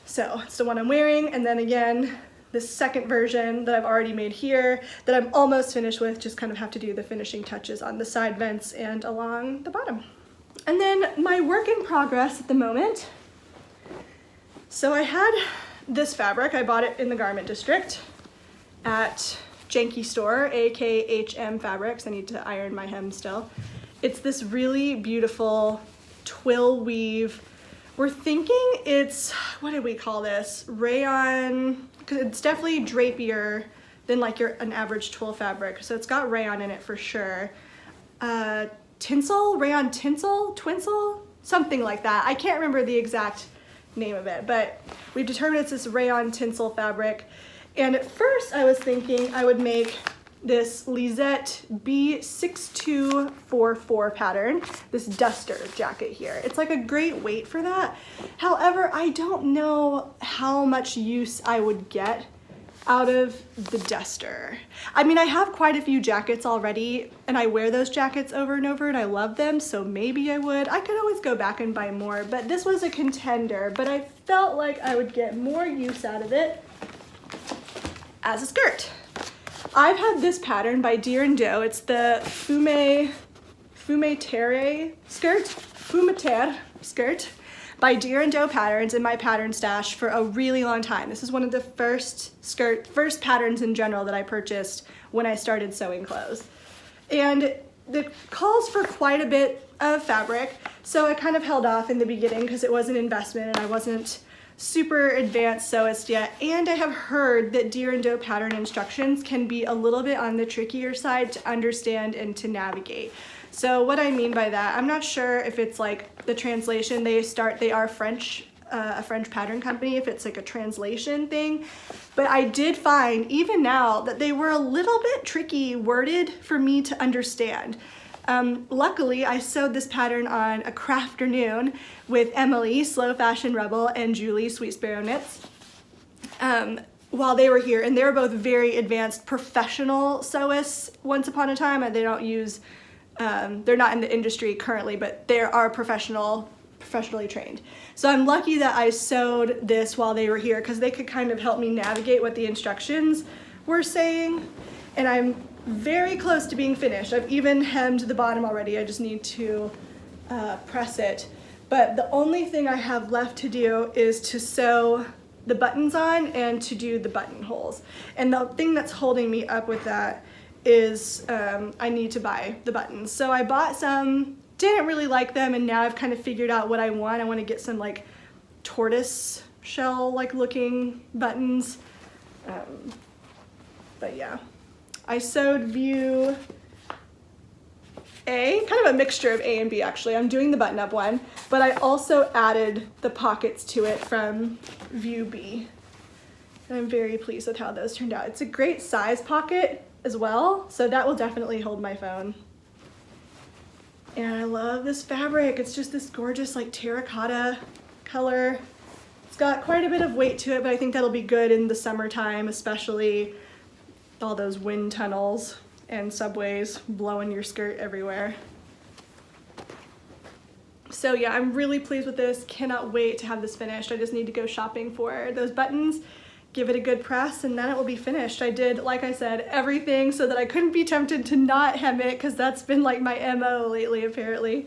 So it's the one I'm wearing, and then again, this second version that I've already made here that I'm almost finished with, just kind of have to do the finishing touches on the side vents and along the bottom. And then my work in progress at the moment. So I had this fabric, I bought it in the Garment District at Janky Store, AKHM Fabrics. I need to iron my hem still. It's this really beautiful twill weave. We're thinking it's, what did we call this? Rayon, because it's definitely drapier than like an average twill fabric. So it's got rayon in it for sure. Tinsel, rayon tinsel, twinsel, something like that. I can't remember the exact name of it, but we've determined it's this rayon tinsel fabric. And at first I was thinking I would make this Lisette B6244 pattern, this duster jacket here. It's like a great weight for that. However, I don't know how much use I would get out of the duster. I mean, I have quite a few jackets already and I wear those jackets over and over and I love them, so maybe I would. I could always go back and buy more, but this was a contender, but I felt like I would get more use out of it as a skirt. I've had this pattern by Deer and Doe. It's the Fumeterre skirt by Deer and Doe Patterns in my pattern stash for a really long time. This is one of the first patterns in general that I purchased when I started sewing clothes. And it calls for quite a bit of fabric, so I kind of held off in the beginning because it was an investment and I wasn't super advanced sewist yet. And I have heard that Deer and Doe pattern instructions can be a little bit on the trickier side to understand and to navigate. So what I mean by that, I'm not sure if it's like the translation, they are French, a French pattern company, if it's like a translation thing. But I did find even now that they were a little bit tricky worded for me to understand. Luckily, I sewed this pattern on a crafternoon with Emily, Slow Fashion Rebel, and Julie, Sweet Sparrow Knits, while they were here. And they were both very advanced professional sewists once upon a time. And they don't use, they're not in the industry currently, but they are professionally trained. So I'm lucky that I sewed this while they were here because they could kind of help me navigate what the instructions were saying. And I'm very close to being finished. I've even hemmed the bottom already. I just need to press it. But the only thing I have left to do is to sew the buttons on and to do the buttonholes. And the thing that's holding me up with that is I need to buy the buttons. So I bought some, didn't really like them, and now I've kind of figured out what I want. I want to get some like tortoise shell like looking buttons. But yeah. I sewed view A, kind of a mixture of A and B actually. I'm doing the button-up one, but I also added the pockets to it from view B. And I'm very pleased with how those turned out. It's a great size pocket as well, so that will definitely hold my phone. And I love this fabric. It's just this gorgeous like terracotta color. It's got quite a bit of weight to it, but I think that'll be good in the summertime, especially all those wind tunnels and subways blowing your skirt everywhere. So yeah, I'm really pleased with this. Cannot wait to have this finished. I just need to go shopping for those buttons, give it a good press, and then it will be finished. I did, like I said, everything so that I couldn't be tempted to not hem it, because that's been like my MO lately apparently.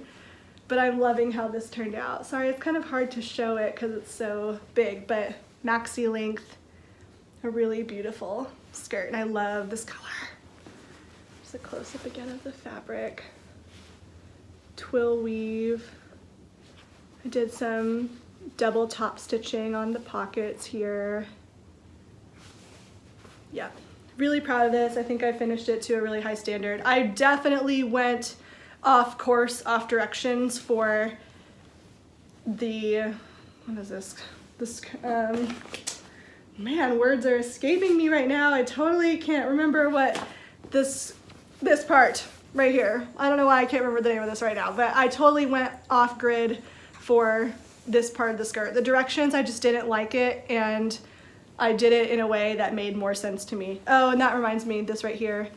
But I'm loving how this turned out. Sorry, it's kind of hard to show it because it's so big, but maxi length, a really beautiful skirt, and I love this color. Just a close-up again of the fabric. Twill weave. I did some double top stitching on the pockets here. Yeah, really proud of this. I think I finished it to a really high standard. I definitely went off course, off directions for the, what is this? Man, words are escaping me right now. I totally can't remember what this part right here. I don't know why I can't remember the name of this right now, but I totally went off grid for this part of the skirt. The directions, I just didn't like it, and I did it in a way that made more sense to me. Oh, and that reminds me, this right here.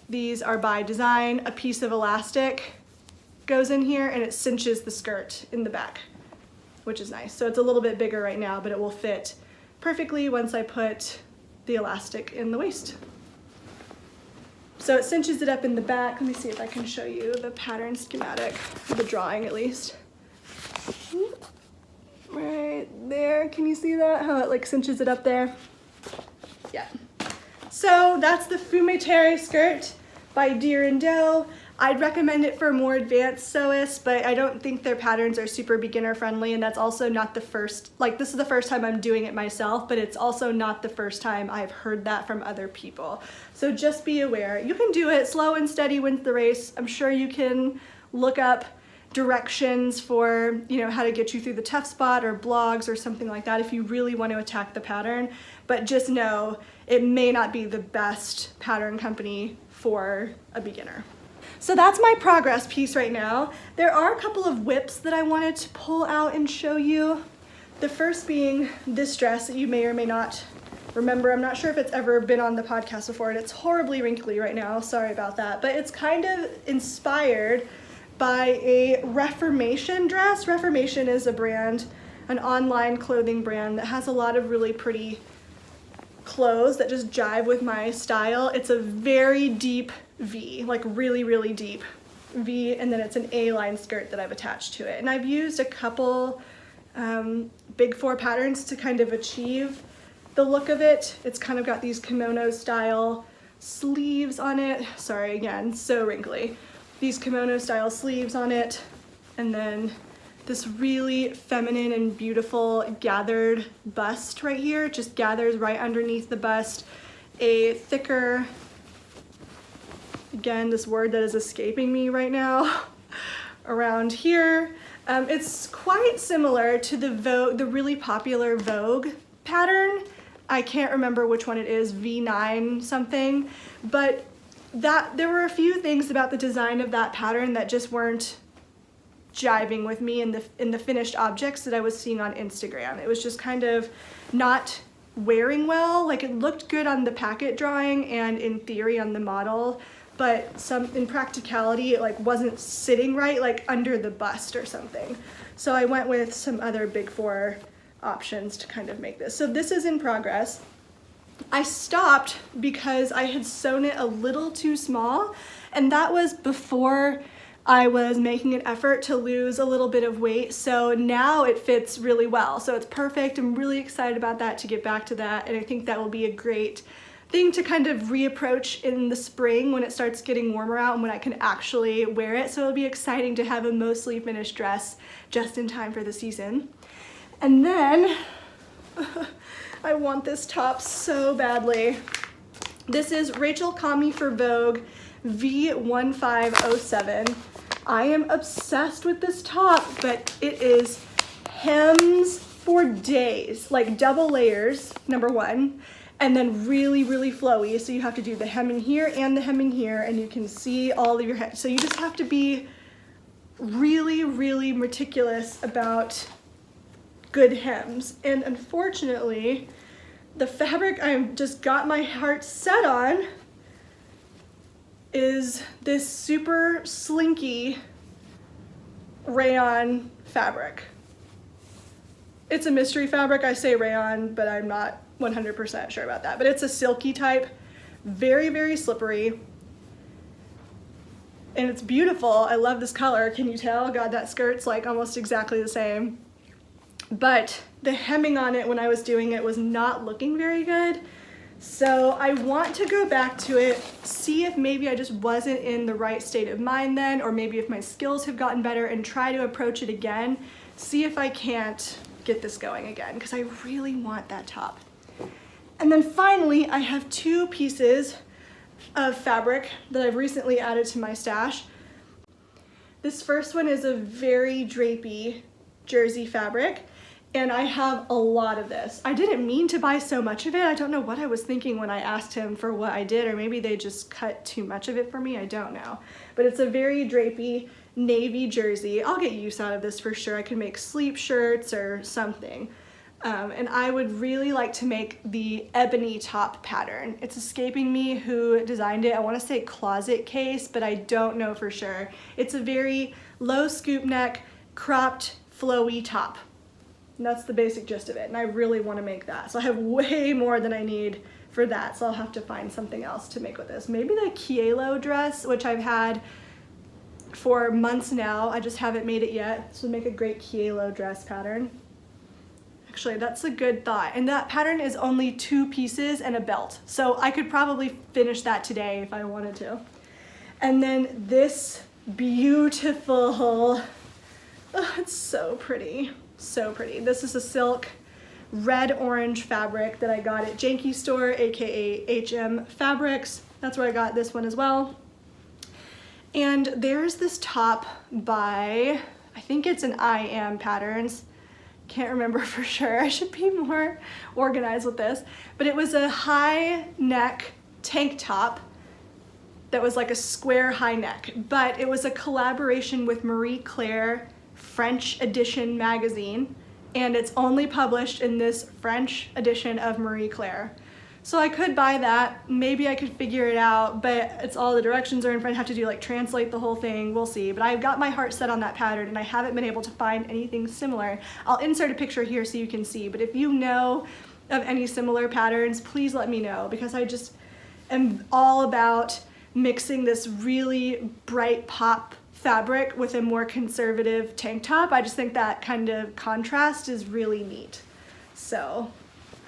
These are by design. A piece of elastic goes in here and it cinches the skirt in the back, which is nice. So it's a little bit bigger right now, but it will fit perfectly once I put the elastic in the waist. So it cinches it up in the back. Let me see if I can show you the pattern schematic, the drawing at least. Right there, can you see that? How it like cinches it up there? Yeah. So that's the Fumeterre skirt by Deer and Doe. I'd recommend it for more advanced sewists, but I don't think their patterns are super beginner friendly, and that's also not the first, like this is the first time I'm doing it myself, but it's also not the first time I've heard that from other people. So just be aware. You can do it, slow and steady wins the race. I'm sure you can look up directions for, you know, how to get you through the tough spot or blogs or something like that if you really want to attack the pattern, but just know it may not be the best pattern company for a beginner. So that's my progress piece right now. There are a couple of whips that I wanted to pull out and show you. The first being this dress that you may or may not remember. I'm not sure if it's ever been on the podcast before, and it's horribly wrinkly right now. Sorry about that. But it's kind of inspired by a Reformation dress. Reformation is a brand, an online clothing brand that has a lot of really pretty clothes that just jive with my style. It's a very deep V, like really, really deep V, and then it's an A-line skirt that I've attached to it. And I've used a couple big four patterns to kind of achieve the look of it. It's kind of got these kimono style sleeves on it. Sorry, again, so wrinkly. These kimono style sleeves on it, and then this really feminine and beautiful gathered bust right here. It just gathers right underneath the bust. A thicker, again, this word that is escaping me right now, around here. It's quite similar to the really popular Vogue pattern. I can't remember which one it is, V9 something, but there were a few things about the design of that pattern that just weren't jiving with me in the finished objects that I was seeing on Instagram. It was just kind of not wearing well. Like, it looked good on the packet drawing and in theory on the model, but in practicality it like wasn't sitting right, like under the bust or something. So I went with some other big four options to kind of make this. So this is in progress. I stopped because I had sewn it a little too small, and that was before I was making an effort to lose a little bit of weight. So now it fits really well. So it's perfect. I'm really excited about that, to get back to that. And I think that will be a great thing to kind of reapproach in the spring when it starts getting warmer out and when I can actually wear it. So it'll be exciting to have a mostly finished dress just in time for the season. And then I want this top so badly. This is Rachel Kami for Vogue V1507. I am obsessed with this top, but it is hems for days, like double layers, number one, and then really, really flowy. So you have to do the hemming here and the hemming here, and you can see all of your head. So you just have to be really, really meticulous about good hems. And unfortunately, the fabric I've just got my heart set on is this super slinky rayon fabric. It's a mystery fabric. I say rayon, but I'm not 100% sure about that. But it's a silky type, very, very slippery. And it's beautiful. I love this color. Can you tell? God, that skirt's like almost exactly the same. But the hemming on it when I was doing it was not looking very good. So I want to go back to it, see if maybe I just wasn't in the right state of mind then, or maybe if my skills have gotten better, and try to approach it again, see if I can't get this going again, because I really want that top. And then finally, I have two pieces of fabric that I've recently added to my stash. This first one is a very drapey jersey fabric, and I have a lot of this. I didn't mean to buy so much of it. I don't know what I was thinking when I asked him for what I did, or maybe they just cut too much of it for me, I don't know. But it's a very drapey navy jersey. I'll get use out of this for sure. I could make sleep shirts or something. And I would really like to make the ebony top pattern. It's escaping me who designed it. I want to say Closet Case, but I don't know for sure. It's a very low scoop neck, cropped, flowy top. And that's the basic gist of it, and I really want to make that. So I have way more than I need for that, so I'll have to find something else to make with this. Maybe the Kielo dress, which I've had for months now. I just haven't made it yet. This would make a great Kielo dress pattern. Actually, that's a good thought. And that pattern is only 2 pieces and a belt, so I could probably finish that today if I wanted to. And then this beautiful, oh, it's so pretty. So pretty. This is a silk red-orange fabric that I got at Janky Store, aka HM Fabrics. That's where I got this one as well. And there's this top by, I think it's an I Am Patterns. Can't remember for sure. I should be more organized with this. But it was a high neck tank top that was like a square high neck. But it was a collaboration with Marie Claire French edition magazine, and it's only published in this French edition of Marie Claire. So I could buy that, maybe I could figure it out, but it's all the directions are in front. I have to do like translate the whole thing, we'll see. But I've got my heart set on that pattern, and I haven't been able to find anything similar. I'll insert a picture here so you can see, but if you know of any similar patterns, please let me know, because I just am all about mixing this really bright pop fabric with a more conservative tank top. I just think that kind of contrast is really neat. So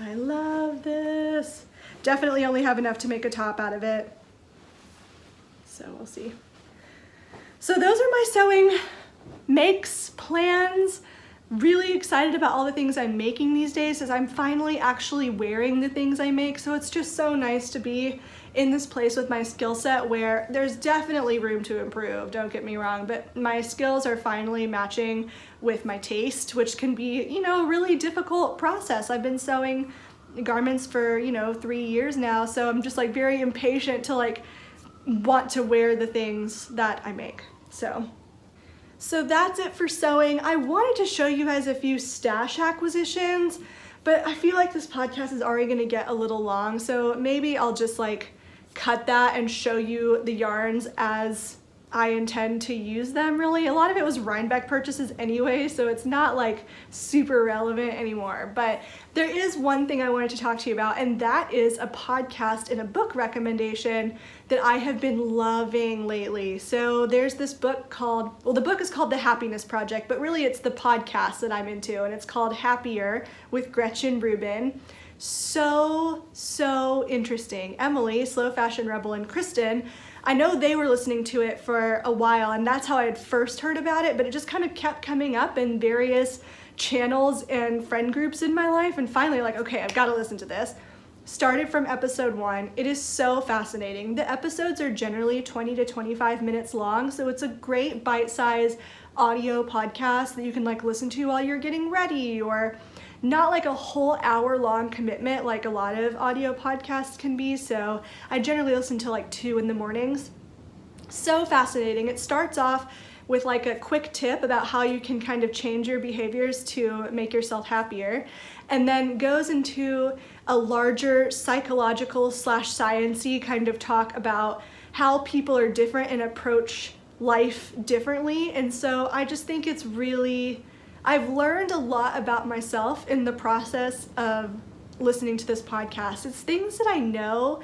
I love this. Definitely only have enough to make a top out of it. So we'll see. So those are my sewing makes, plans. Really excited about all the things I'm making these days, as I'm finally actually wearing the things I make. So it's just so nice to be in this place with my skill set where there's definitely room to improve, don't get me wrong, but my skills are finally matching with my taste, which can be, you know, a really difficult process. I've been sewing garments for, you know, 3 years now, so I'm just like very impatient to like want to wear the things that I make. So that's it for sewing. I wanted to show you guys a few stash acquisitions, but I feel like this podcast is already gonna get a little long, so maybe I'll just like cut that and show you the yarns as I intend to use them, really. A lot of it was Rhinebeck purchases anyway, so it's not like super relevant anymore. But there is one thing I wanted to talk to you about, and that is a podcast and a book recommendation that I have been loving lately. So there's this book called, well, the book is called The Happiness Project, but really it's the podcast that I'm into, and it's called Happier with Gretchen Rubin. So interesting. Emily, Slow Fashion Rebel, and Kristen, I know they were listening to it for a while, and that's how I had first heard about it, but it just kind of kept coming up in various channels and friend groups in my life, and finally like, okay, I've got to listen to this. Started from episode 1. It is so fascinating. The episodes are generally 20 to 25 minutes long, so it's a great bite-sized audio podcast that you can like listen to while you're getting ready, or not like a whole hour-long commitment like a lot of audio podcasts can be. So I generally listen to like 2 in the mornings. So fascinating. It starts off with like a quick tip about how you can kind of change your behaviors to make yourself happier, and then goes into a larger psychological / sciencey kind of talk about how people are different and approach life differently. And so I just think it's really, I've learned a lot about myself in the process of listening to this podcast. It's things that I know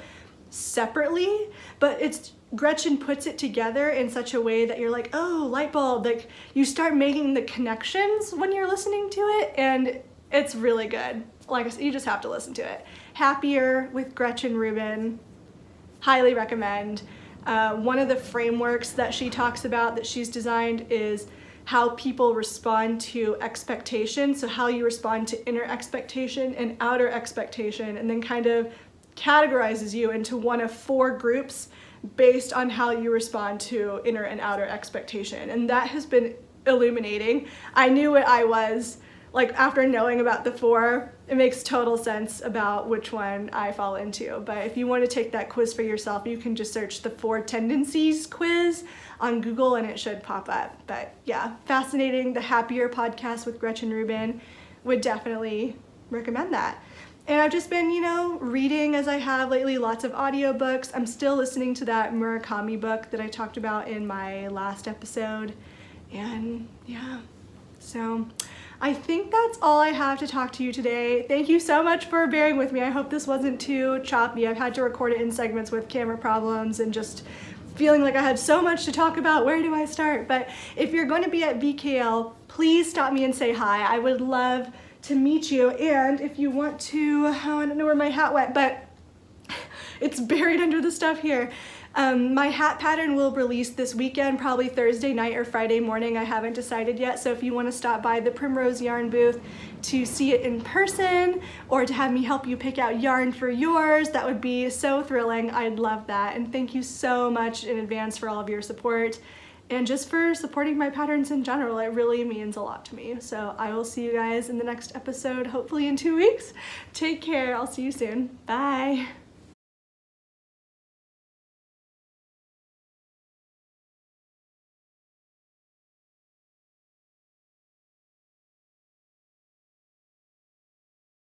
separately, but it's Gretchen puts it together in such a way that you're like, oh, light bulb, like you start making the connections when you're listening to it, and it's really good. Like I said, you just have to listen to it. Happier with Gretchen Rubin, highly recommend. One of the frameworks that she talks about that she's designed is how people respond to expectation. So how you respond to inner expectation and outer expectation, and then kind of categorizes you into one of 4 groups based on how you respond to inner and outer expectation. And that has been illuminating. I knew what I was, like after knowing about the 4, it makes total sense about which one I fall into. But if you want to take that quiz for yourself, you can just search the 4 tendencies quiz on Google and it should pop up. But yeah, fascinating. The Happier podcast with Gretchen Rubin, would definitely recommend that. And I've just been, you know, reading as I have lately, lots of audiobooks. I'm still listening to that Murakami book that I talked about in my last episode. And yeah, so I think that's all I have to talk to you today. Thank you so much for bearing with me. I hope this wasn't too choppy. I've had to record it in segments with camera problems and just feeling like I had so much to talk about. Where do I start? But if you're going to be at VKL, please stop me and say hi. I would love to meet you. And if you want to, oh, I don't know where my hat went, but it's buried under the stuff here. My hat pattern will release this weekend, probably Thursday night or Friday morning. I haven't decided yet. So if you want to stop by the Primrose Yarn booth to see it in person, or to have me help you pick out yarn for yours, that would be so thrilling. I'd love that. And thank you so much in advance for all of your support, and just for supporting my patterns in general. It really means a lot to me. So I will see you guys in the next episode, hopefully in 2 weeks. Take care. I'll see you soon. Bye.